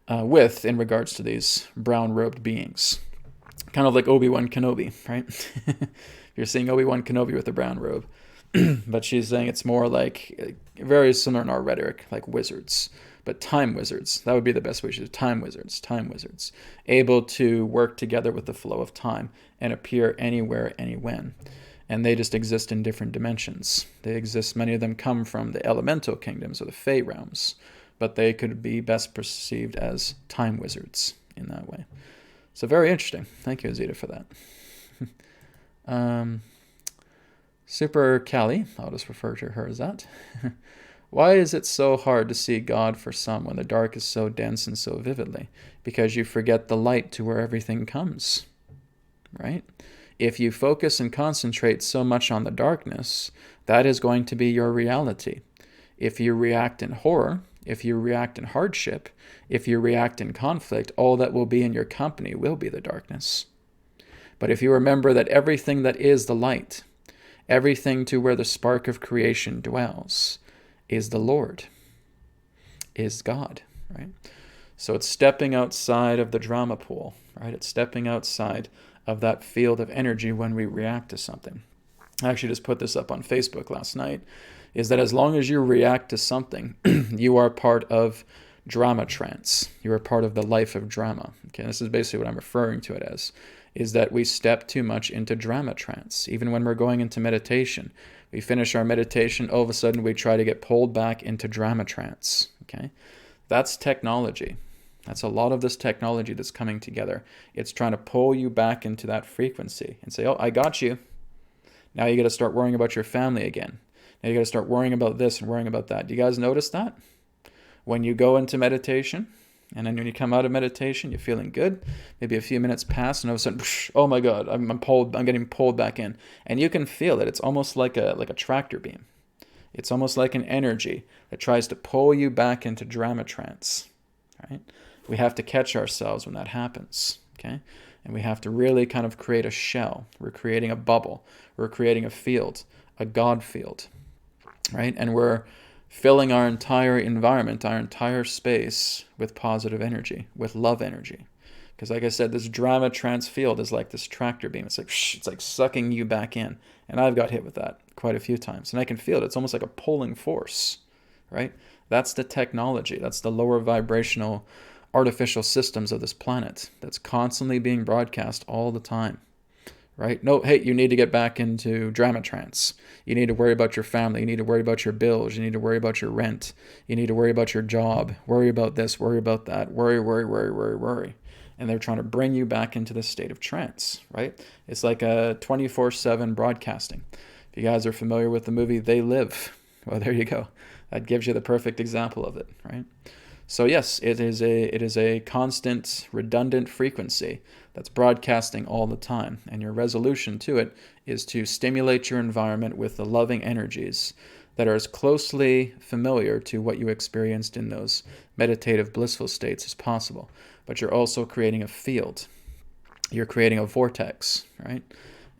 with in regards to these brown-robed beings. Kind of like Obi-Wan Kenobi, right? You're seeing Obi-Wan Kenobi with the brown robe. But she's saying it's more like, very similar in our rhetoric, like wizards. But time wizards, that would be the best way to do it. Time wizards. Able to work together with the flow of time and appear anywhere, anywhen. And they just exist in different dimensions. They exist, many of them come from the elemental kingdoms or the Fey realms. But they could be best perceived as time wizards in that way. So very interesting. Thank you, Azita, for that. Super Callie, I'll just refer to her as that. Why is it so hard to see God for some when the dark is so dense and so vividly? Because you forget the light to where everything comes, right? If you focus and concentrate so much on the darkness, that is going to be your reality. If you react in horror, if you react in hardship, if you react in conflict, all that will be in your company will be the darkness. But if you remember that everything that is the light, everything to where the spark of creation dwells, is the Lord, is God, right? So it's stepping outside of the drama pool, right? It's stepping outside of that field of energy when we react to something. I actually just put this up on Facebook last night, is that as long as you react to something, you are part of drama trance. You are part of the life of drama. Okay, this is basically what I'm referring to it as, is that we step too much into drama trance. Even when we're going into meditation, we finish our meditation, all of a sudden we try to get pulled back into drama trance. Okay, that's technology. That's a lot of this technology that's coming together. It's trying to pull you back into that frequency and say, oh, I got you. Now you got to start worrying about your family again. Now you got to start worrying about this and worrying about that. Do you guys notice that? When you go into meditation, and then when you come out of meditation, you're feeling good. Maybe a few minutes pass, and all of a sudden, oh my God, I'm getting pulled back in. And you can feel it. It's almost like a tractor beam. It's almost like an energy that tries to pull you back into drama trance. Right? We have to catch ourselves when that happens. Okay? And we have to really kind of create a shell. We're creating a bubble. We're creating a field, a God field. Right? And we're filling our entire environment, our entire space with positive energy, with love energy. Because like I said, this drama trance field is like this tractor beam. It's like sucking you back in. And I've got hit with that quite a few times. And I can feel it. It's almost like a pulling force, right? That's the technology. That's the lower vibrational artificial systems of this planet that's constantly being broadcast all the time. Right? No, hey, you need to get back into drama trance. You need to worry about your family. You need to worry about your bills. You need to worry about your rent. You need to worry about your job. Worry about this, worry about that. Worry. And they're trying to bring you back into this state of trance, right? It's like a 24/7 broadcasting. If you guys are familiar with the movie They Live, well, there you go. That gives you the perfect example of it, right? So yes, it is a constant, redundant frequency that's broadcasting all the time. And your resolution to it is to stimulate your environment with the loving energies that are as closely familiar to what you experienced in those meditative, blissful states as possible. But you're also creating a field. You're creating a vortex, right?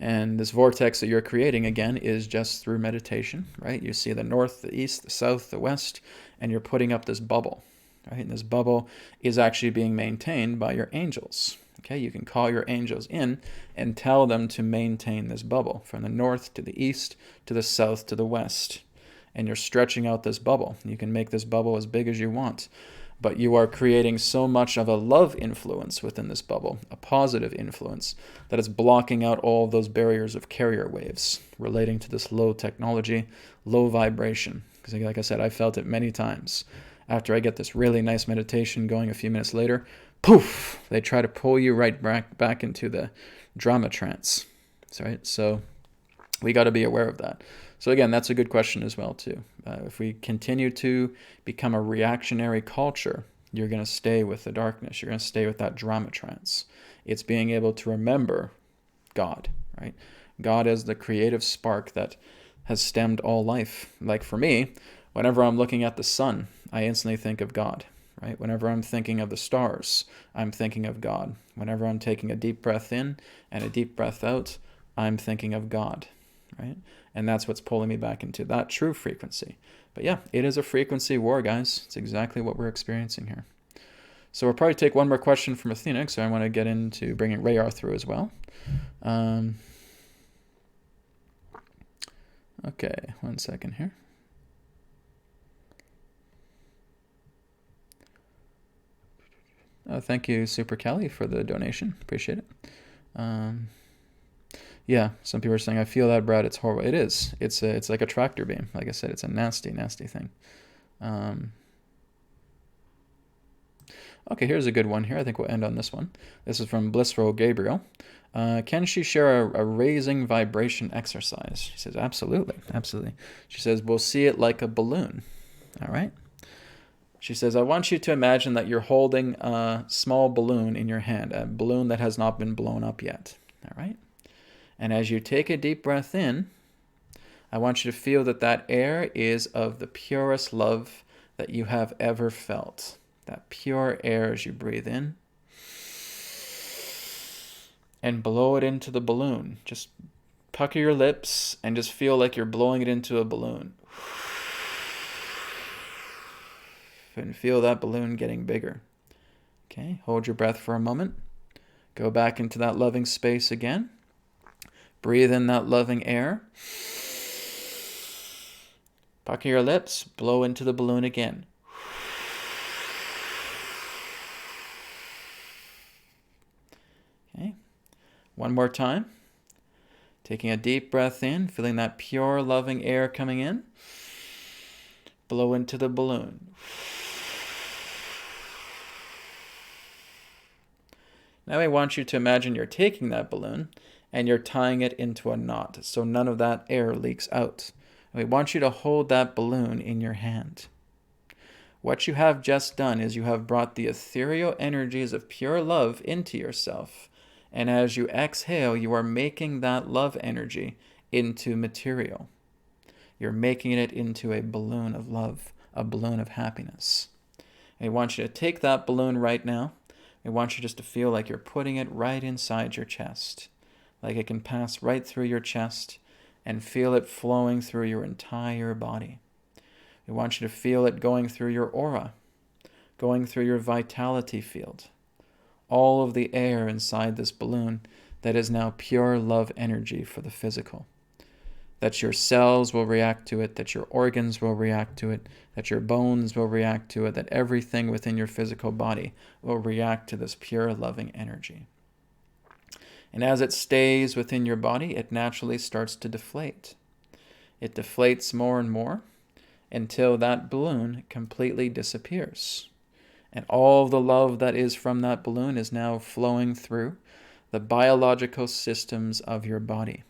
And this vortex that you're creating, again, is just through meditation, right? You see the north, the east, the south, the west, and you're putting up this bubble. right? And this bubble is actually being maintained by your angels. Okay, you can call your angels in and tell them to maintain this bubble from the north to the east to the south to the west. And you're stretching out this bubble. You can make this bubble as big as you want. But you are creating so much of a love influence within this bubble, a positive influence, that it's blocking out all of those barriers of carrier waves relating to this low technology, low vibration. Because like I said, I felt it many times. After I get this really nice meditation going a few minutes later, poof, they try to pull you right back into the drama trance. Right? So we got to be aware of that. So again, that's a good question as well too. If we continue to become a reactionary culture, you're going to stay with the darkness. You're going to stay with that drama trance. It's being able to remember God, right? God as the creative spark that has stemmed all life. Like for me, whenever I'm looking at the sun, I instantly think of God, right? Whenever I'm thinking of the stars, I'm thinking of God. Whenever I'm taking a deep breath in and a deep breath out, I'm thinking of God, right? And that's what's pulling me back into that true frequency. But yeah, it is a frequency war, guys. It's exactly what we're experiencing here. So we'll probably take one more question from Athena, so I want to get into bringing RaYaR through as well. Okay, 1 second here. Thank you, Super Kelly, for the donation. Appreciate it. Yeah, some people are saying, I feel that, Brad. It's horrible. It is. It's like a tractor beam. Like I said, it's a nasty, nasty thing. Okay, here's a good one here. I think we'll end on this one. This is from Blissful Gabriel. Can she share a raising vibration exercise? She says, absolutely, absolutely. She says, we'll see it like a balloon. All right. She says, I want you to imagine that you're holding a small balloon in your hand, a balloon that has not been blown up yet. All right. And as you take a deep breath in, I want you to feel that that air is of the purest love that you have ever felt. That pure air as you breathe in. And blow it into the balloon. Just pucker your lips and just feel like you're blowing it into a balloon. And feel that balloon getting bigger. Okay, hold your breath for a moment. Go back into that loving space again. Breathe in that loving air. Pucker your lips, blow into the balloon again. Okay, one more time. Taking a deep breath in, feeling that pure loving air coming in. Blow into the balloon. Now I want you to imagine you're taking that balloon and you're tying it into a knot so none of that air leaks out. And we want you to hold that balloon in your hand. What you have just done is you have brought the ethereal energies of pure love into yourself. And as you exhale, you are making that love energy into material. You're making it into a balloon of love, a balloon of happiness. And I want you to take that balloon right now. I want you just to feel like you're putting it right inside your chest. Like it can pass right through your chest and feel it flowing through your entire body. We want you to feel it going through your aura, going through your vitality field. All of the air inside this balloon that is now pure love energy for the physical. That your cells will react to it, that your organs will react to it, that your bones will react to it, that everything within your physical body will react to this pure loving energy. And as it stays within your body, it naturally starts to deflate. It deflates more and more until that balloon completely disappears. And all the love that is from that balloon is now flowing through the biological systems of your body.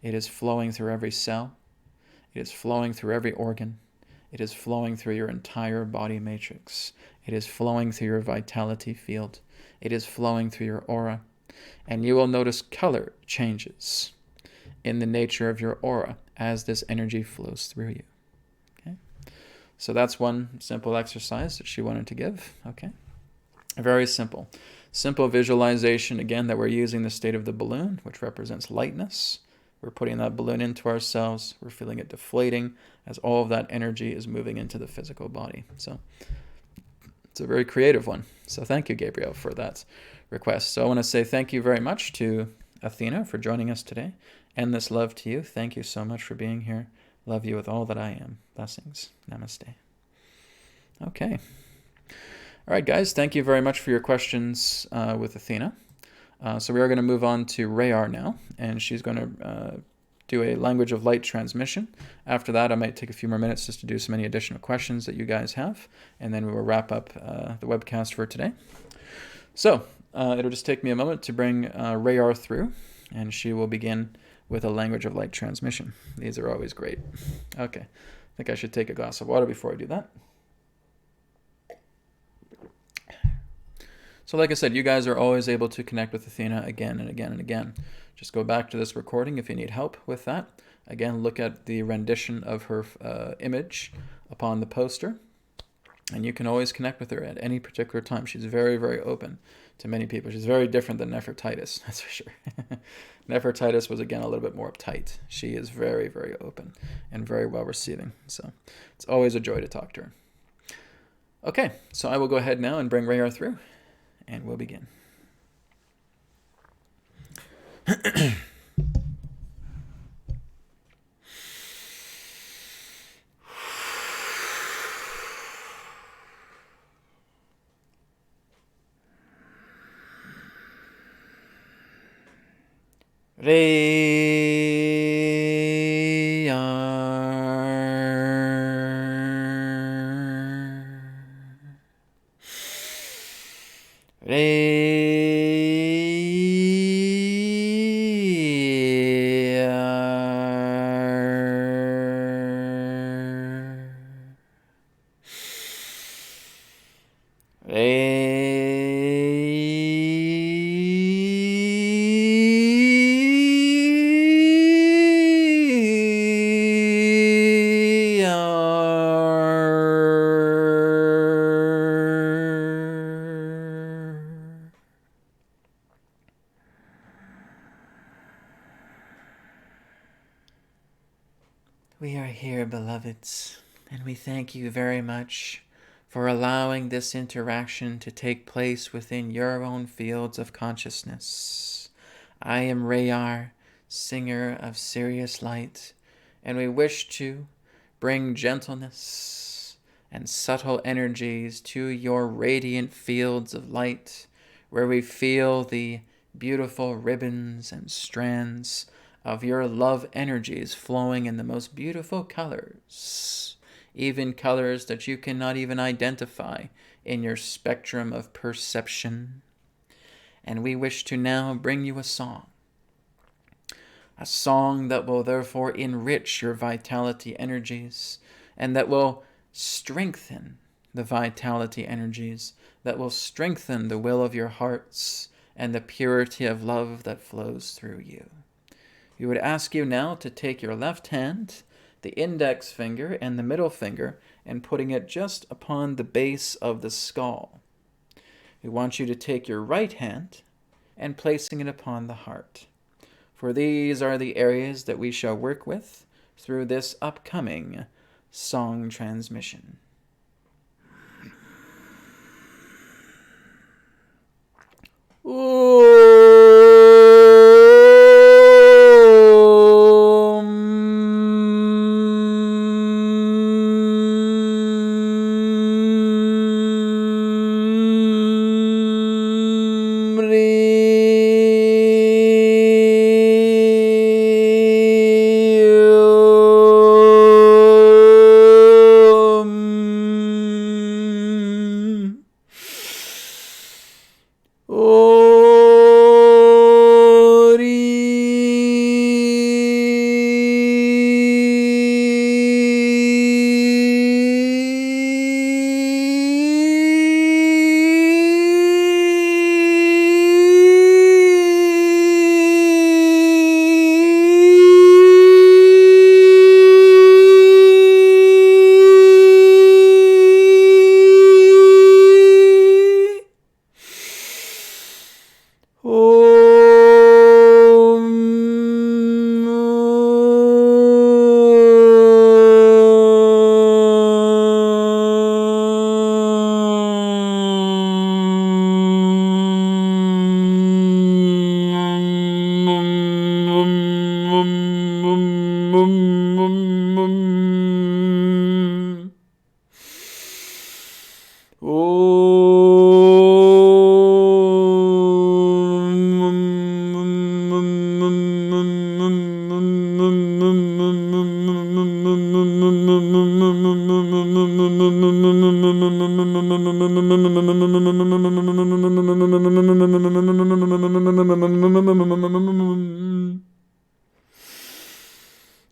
It is flowing through every cell. It is flowing through every organ. It is flowing through your entire body matrix. It is flowing through your vitality field. It is flowing through your aura. And you will notice color changes in the nature of your aura as this energy flows through you. Okay? So that's one simple exercise that she wanted to give. Okay? Very simple. Simple visualization, again, that we're using the state of the balloon, which represents lightness. We're putting that balloon into ourselves. We're feeling it deflating as all of that energy is moving into the physical body. So It's a very creative one. So thank you, Gabriel, for that request. So I want to say thank you very much to Athena for joining us today. And this love to you. Thank you so much for being here. Love you with all that I am. Blessings. Namaste. Okay. All right, guys. Thank you very much for your questions with Athena. So we are going to move on to RaYaR now, and she's going to do a language of light transmission. After that, I might take a few more minutes just to do some any additional questions that you guys have, and then we will wrap up the webcast for today. So it'll just take me a moment to bring RaYaR through, and she will begin with a language of light transmission. These are always great. Okay, I think I should take a glass of water before I do that. So like I said, you guys are always able to connect with Athena again and again and again. Just go back to this recording if you need help with that. Again, look at the rendition of her image upon the poster. And you can always connect with her at any particular time. She's very, very open to many people. She's very different than Nefertitis, that's for sure. Nefertitis was, again, a little bit more uptight. She is very, very open and very well receiving. So it's always a joy to talk to her. Okay, so I will go ahead now and bring RaYaR through, and we'll begin. We are here, beloveds, and we thank you very much for allowing this interaction to take place within your own fields of consciousness. I am RaYaR, singer of Sirius Light, and we wish to bring gentleness and subtle energies to your radiant fields of light, where we feel the beautiful ribbons and strands of your love energies flowing in the most beautiful colors, even colors that you cannot even identify in your spectrum of perception. And we wish to now bring you a song that will therefore enrich your vitality energies, and that will strengthen the vitality energies, that will strengthen the will of your hearts and the purity of love that flows through you. We would ask you now to take your left hand, the index finger and the middle finger, and putting it just upon the base of the skull. We want you to take your right hand and placing it upon the heart. For these are the areas that we shall work with through this upcoming song transmission.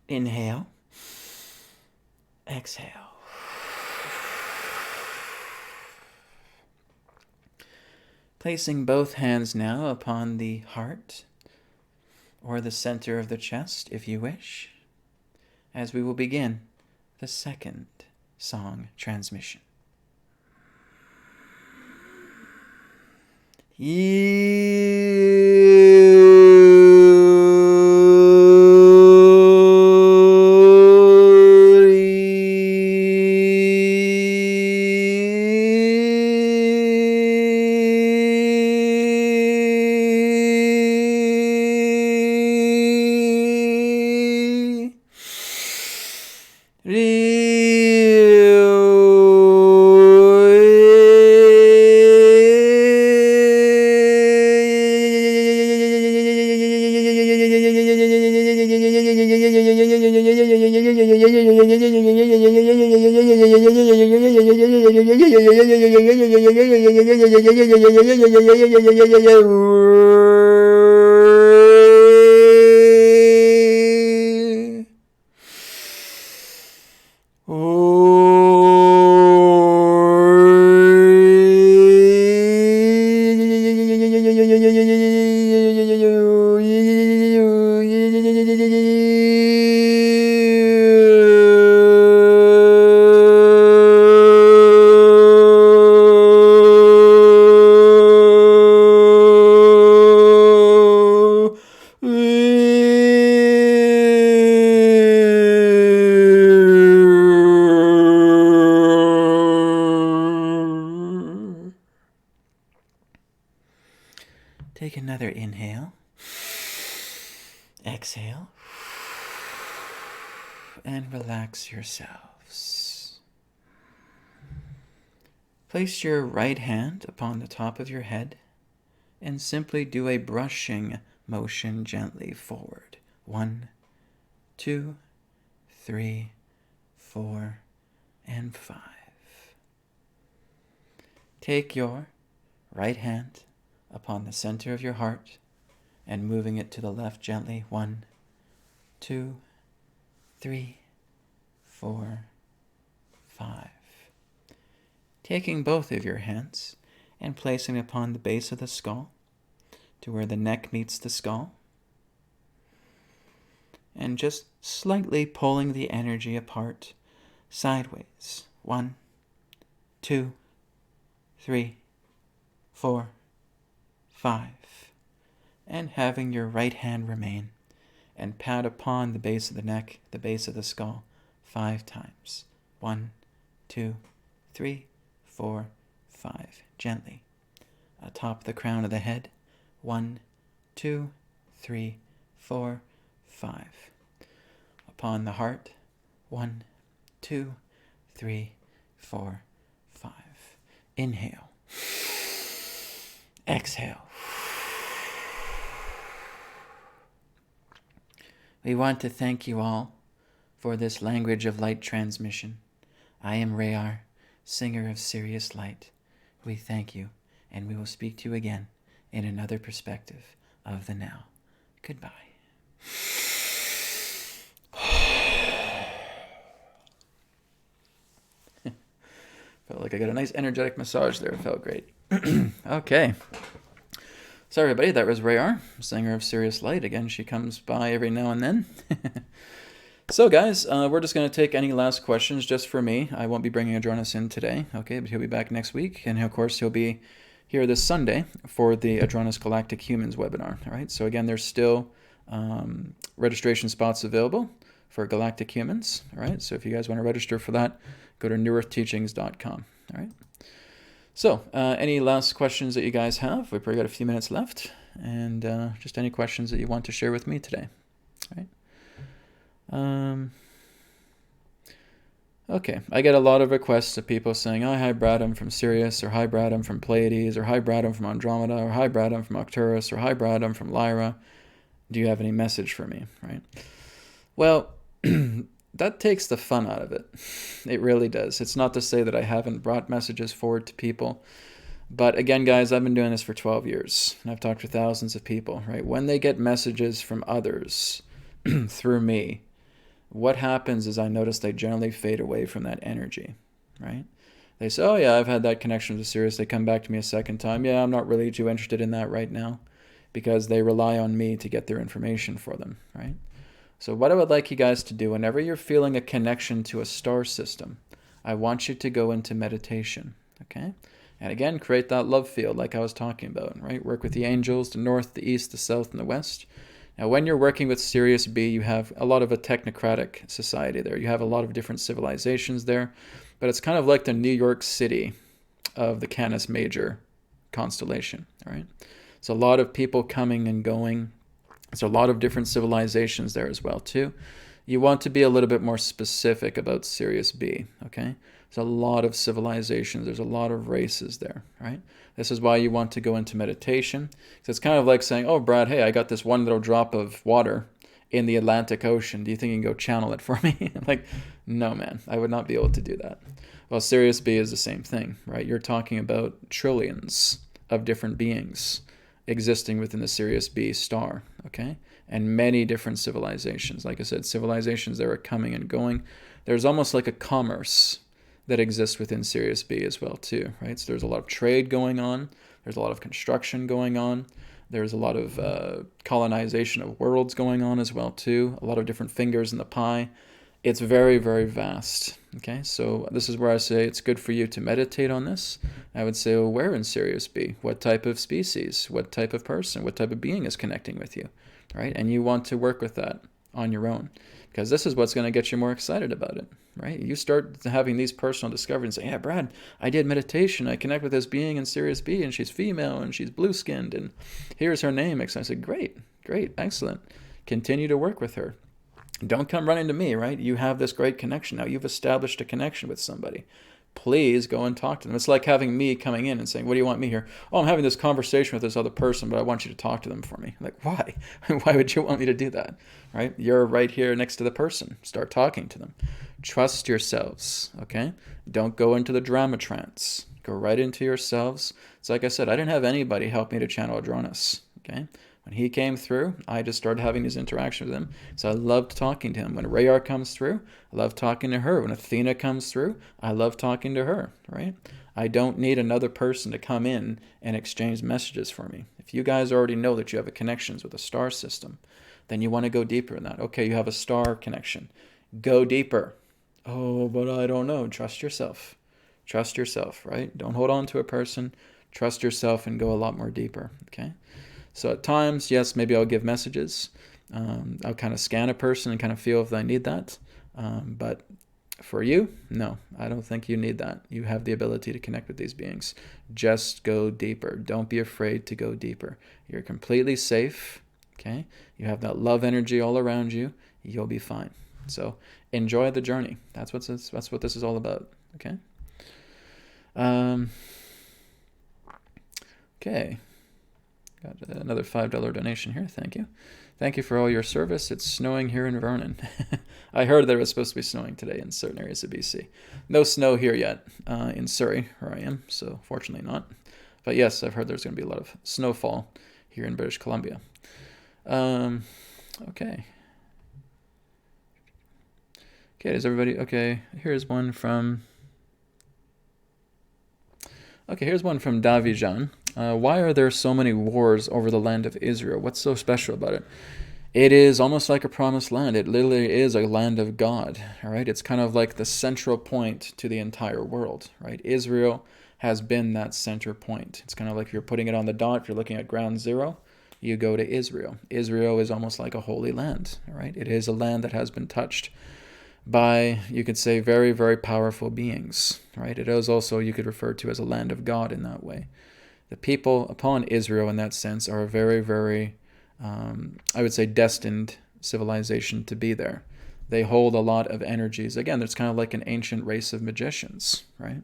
Inhale. Exhale. Placing both hands now upon the heart or the center of the chest, if you wish, as we will begin the second song transmission. Take another inhale, exhale, and relax yourselves. Place your right hand upon the top of your head and simply do a brushing motion gently forward. 1, 2, 3, 4, and 5. Take your right hand upon the center of your heart and moving it to the left gently. 1, 2, 3, 4, 5. Taking both of your hands and placing it upon the base of the skull to where the neck meets the skull, and just slightly pulling the energy apart sideways. 1, 2, 3, 4, 5, and having your right hand remain and pat upon the base of the neck, the base of the skull, 5 times. 1, 2, 3, 4, 5. Gently. Atop the crown of the head. 1, 2, 3, 4, 5. Upon the heart. 1, 2, 3, 4, 5. Inhale. Exhale. We want to thank you all for this language of light transmission. I am RaYaR, singer of Sirius Light. We thank you, and we will speak to you again in another perspective of the now. Goodbye. Felt like I got a nice energetic massage there. It felt great. Okay. So everybody, that was RaYaR, singer of Sirius Light. Again, she comes by every now and then. So guys, we're just going to take any last questions just for me. I won't be bringing Adronis in today, okay, but he'll be back next week. And of course, he'll be here this Sunday for the Adronis Galactic Humans webinar. All right, so again, there's still registration spots available for Galactic Humans. All right, so if you guys want to register for that, go to newearthteachings.com. All right. So, any last questions that you guys have? We've probably got a few minutes left, and just any questions that you want to share with me today. All right. Okay, I get a lot of requests of people saying, oh, hi Brad, I'm from Sirius, or hi Brad, I'm from Pleiades, or hi Brad, I'm from Andromeda, or hi Brad, I'm from Arcturus, or hi Brad, I'm from Lyra. Do you have any message for me, right? Well, that takes the fun out of it. It really does. It's not to say that I haven't brought messages forward to people, But again, guys, I've been doing this for 12 years, and I've talked to thousands of people, right? When they get messages from others through me, what happens is I notice they generally fade away from that energy, right? They say, oh yeah, I've had that connection with Sirius. They come back to me a second time. Yeah, I'm not really too interested in that right now, because they rely on me to get their information for them, right? So what I would like you guys to do, whenever you're feeling a connection to a star system, I want you to go into meditation, okay? And again, create that love field like I was talking about, right? Work with the angels, the north, the east, the south, and the west. Now, when you're working with Sirius B, you have a lot of a technocratic society there. You have a lot of different civilizations there, but it's kind of like the New York City of the Canis Major constellation, right? It's a lot of people coming and going. There's a lot of different civilizations there as well, too. You want to be a little bit more specific about Sirius B, okay? There's a lot of civilizations. There's a lot of races there, right? This is why you want to go into meditation. So it's kind of like saying, oh, Brad, hey, I got this one little drop of water in the Atlantic Ocean. Do you think you can go channel it for me? Like, no, man, I would not be able to do that. Well, Sirius B is the same thing, right? You're talking about trillions of different beings existing within the Sirius B star, okay? And many different civilizations. Like I said, civilizations that are coming and going. There's almost like a commerce that exists within Sirius B as well too, right? So there's a lot of trade going on. There's a lot of construction going on. There's a lot of colonization of worlds going on as well too. A lot of different fingers in the pie. It's very, very vast, okay? So this is where I say it's good for you to meditate on this. I would say, well, where in Sirius B? What type of species? What type of person? What type of being is connecting with you, right? And you want to work with that on your own, because this is what's going to get you more excited about it, right? You start having these personal discoveries and say, yeah, Brad, I did meditation. I connect with this being in Sirius B, and she's female, and she's blue-skinned, and here's her name. And I said, great, excellent. Continue to work with her. Don't come running to me, right? You have this great connection now. You've established a connection with somebody. Please go and talk to them. It's like having me coming in and saying, what do you want me here? Oh, I'm having this conversation with this other person, but I want you to talk to them for me. Like, why? Why would you want me to do that, right? You're right here next to the person. Start talking to them. Trust yourselves, okay? Don't go into the drama trance. Go right into yourselves. It's like I said, I didn't have anybody help me to channel Adronis, okay? When he came through, I just started having these interactions with him. So I loved talking to him. When RaYaR comes through, I love talking to her. When Athena comes through, I love talking to her, right? I don't need another person to come in and exchange messages for me. If you guys already know that you have a connections with a star system, then you want to go deeper in that. Okay, you have a star connection. Go deeper. Oh, but I don't know. Trust yourself. Trust yourself, right? Don't hold on to a person. Trust yourself and go a lot more deeper, okay? So at times, yes, maybe I'll give messages. I'll kind of scan a person and kind of feel if I need that. But for you, no, I don't think you need that. You have the ability to connect with these beings. Just go deeper. Don't be afraid to go deeper. You're completely safe, okay? You have that love energy all around you. You'll be fine. So enjoy the journey. That's what this is all about, okay? Okay. Got another $5 donation here. Thank you. Thank you for all your service. It's snowing here in Vernon. I heard that it was supposed to be snowing today in certain areas of BC. No snow here yet in Surrey, where I am, so fortunately not. But yes, I've heard there's going to be a lot of snowfall here in British Columbia. Okay. Okay, is everybody... Okay, here's one from... Okay, here's one from Davijan. Why are there so many wars over the land of Israel? What's so special about it? It is almost like a promised land. It literally is a land of God, all right? It's kind of like the central point to the entire world, right? Israel has been that center point. It's kind of like if you're putting it on the dot, if you're looking at ground zero, you go to Israel. Israel is almost like a holy land, all right? It is a land that has been touched by, you could say, very, very powerful beings, right? It is also, you could refer to as a land of God in that way. The people upon Israel in that sense are a very, very, I would say, destined civilization to be there. They hold a lot of energies. Again, it's kind of like an ancient race of magicians, right?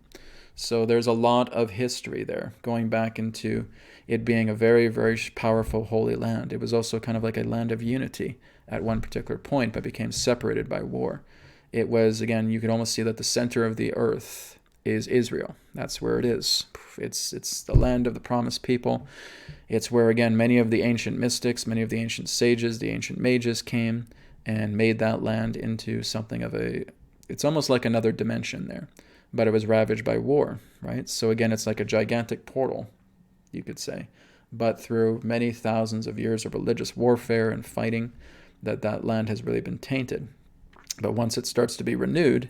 So there's a lot of history there, going back into it being a very, very powerful holy land. It was also kind of like a land of unity at one particular point, but became separated by war. It was, again, you could almost see that the center of the earth is Israel. That's where it is. It's the land of the promised people. It's where, again, many of the ancient mystics, many of the ancient sages, the ancient mages came and made that land into something of it's almost like another dimension there. But it was ravaged by war, right? So again, it's like a gigantic portal, you could say. But through many thousands of years of religious warfare and fighting, that land has really been tainted. But once it starts to be renewed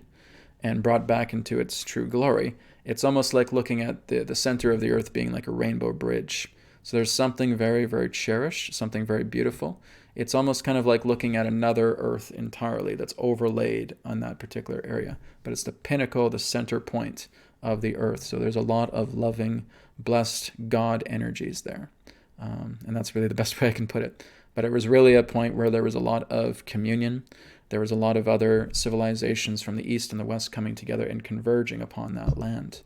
and brought back into its true glory, it's almost like looking at the center of the earth being like a rainbow bridge. So there's something very, very cherished, something very beautiful. It's almost kind of like looking at another earth entirely that's overlaid on that particular area. But it's the pinnacle, the center point of the earth. So there's a lot of loving, blessed God energies there. And that's really the best way I can put it. But it was really a point where there was a lot of communion. There was a lot of other civilizations from the east and the west coming together and converging upon that land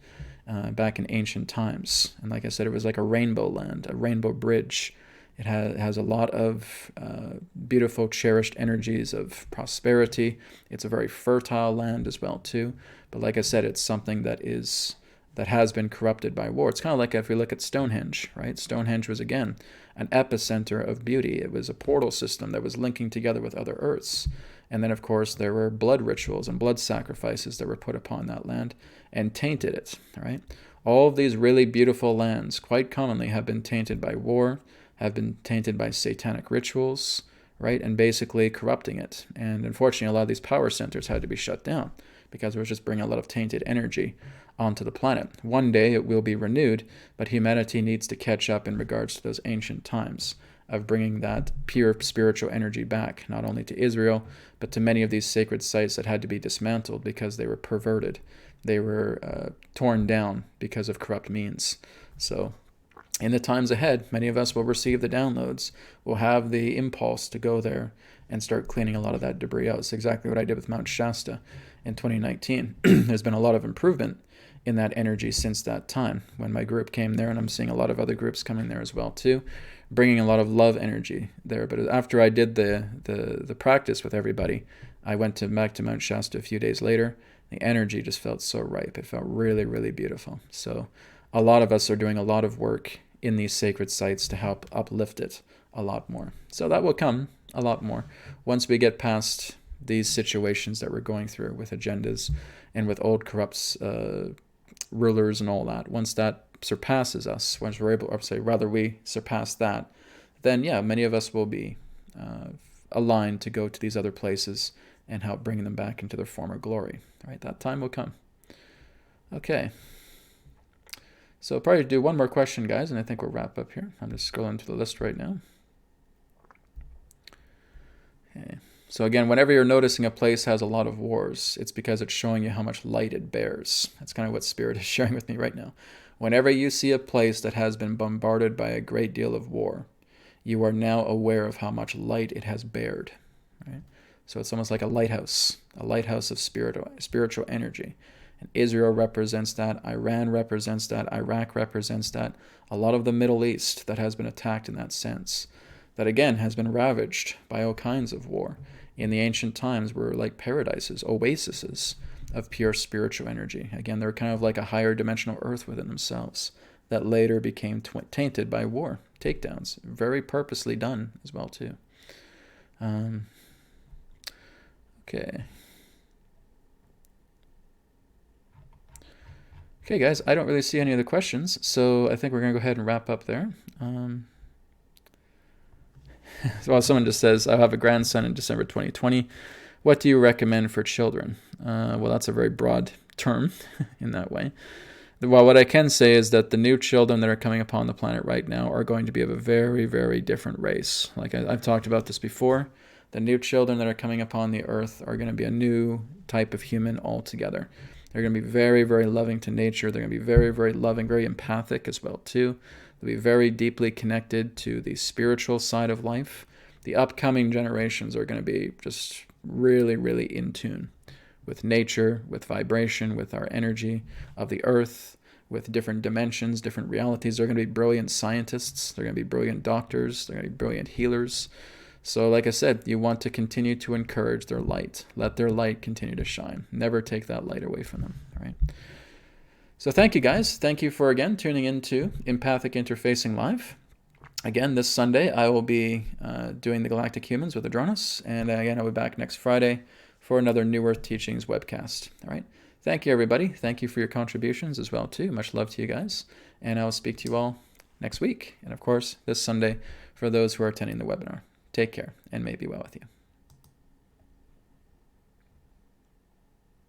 back in ancient times. And like I said, it was like a rainbow land, a rainbow bridge. It has a lot of beautiful, cherished energies of prosperity. It's a very fertile land as well, too. But like I said, it's something that has been corrupted by war. It's kind of like if we look at Stonehenge, right? Stonehenge was, again, an epicenter of beauty. It was a portal system that was linking together with other earths. And then, of course, there were blood rituals and blood sacrifices that were put upon that land and tainted it, right? All of these really beautiful lands quite commonly have been tainted by war, have been tainted by satanic rituals, right? And basically corrupting it. And unfortunately, a lot of these power centers had to be shut down because it was just bringing a lot of tainted energy onto the planet. One day it will be renewed, but humanity needs to catch up in regards to those ancient times of bringing that pure spiritual energy back, not only to Israel, but to many of these sacred sites that had to be dismantled because they were perverted. They were torn down because of corrupt means. So in the times ahead, many of us will receive the downloads, will have the impulse to go there and start cleaning a lot of that debris out. It's exactly what I did with Mount Shasta in 2019. There's been a lot of improvement in that energy since that time when my group came there, and I'm seeing a lot of other groups coming there as well too, bringing a lot of love energy there. But after I did the practice with everybody, I went back to Mount Shasta a few days later. The energy just felt so ripe. It felt really, really beautiful. So a lot of us are doing a lot of work in these sacred sites to help uplift it a lot more. So that will come a lot more once we get past these situations that we're going through with agendas and with old corrupt rulers and all that. Once that surpasses us, once we're able, or say rather we surpass that, then yeah, many of us will be aligned to go to these other places and help bring them back into their former glory. Right, that time will come. Okay. So I'll probably do one more question, guys, and I think we'll wrap up here. I'm just scrolling through the list right now. Okay. So again, whenever you're noticing a place has a lot of wars, it's because it's showing you how much light it bears. That's kind of what Spirit is sharing with me right now. Whenever you see a place that has been bombarded by a great deal of war, you are now aware of how much light it has bared. Right? So it's almost like a lighthouse of spiritual energy. And Israel represents that, Iran represents that, Iraq represents that, a lot of the Middle East that has been attacked in that sense, that again has been ravaged by all kinds of war. In the ancient times were like paradises, oases of pure spiritual energy. Again, they're kind of like a higher dimensional earth within themselves that later became tainted by war, takedowns, very purposely done as well too. Okay. Okay, guys, I don't really see any other questions, so I think we're going to go ahead and wrap up there. Well, someone just says, I have a grandson in December 2020. What do you recommend for children? Well, that's a very broad term in that way. Well, what I can say is that the new children that are coming upon the planet right now are going to be of a very, very different race. Like I've talked about this before. The new children that are coming upon the earth are going to be a new type of human altogether. They're going to be very, very loving to nature. They're going to be very, very loving, very empathic as well, too. They'll be very deeply connected to the spiritual side of life. The upcoming generations are going to be just really, really in tune with nature, with vibration, with our energy of the earth, with different dimensions, different realities. They're going to be brilliant scientists. They're going to be brilliant doctors. They're going to be brilliant healers. So like I said, you want to continue to encourage their light. Let their light continue to shine. Never take that light away from them, right? So thank you, guys. Thank you for, again, tuning into Empathic Interfacing Live. Again, this Sunday, I will be doing the Galactic Humans with Adronis. And again, I'll be back next Friday for another New Earth Teachings webcast. All right. Thank you, everybody. Thank you for your contributions as well, too. Much love to you guys. And I will speak to you all next week. And, of course, this Sunday for those who are attending the webinar. Take care, and may it be well with you.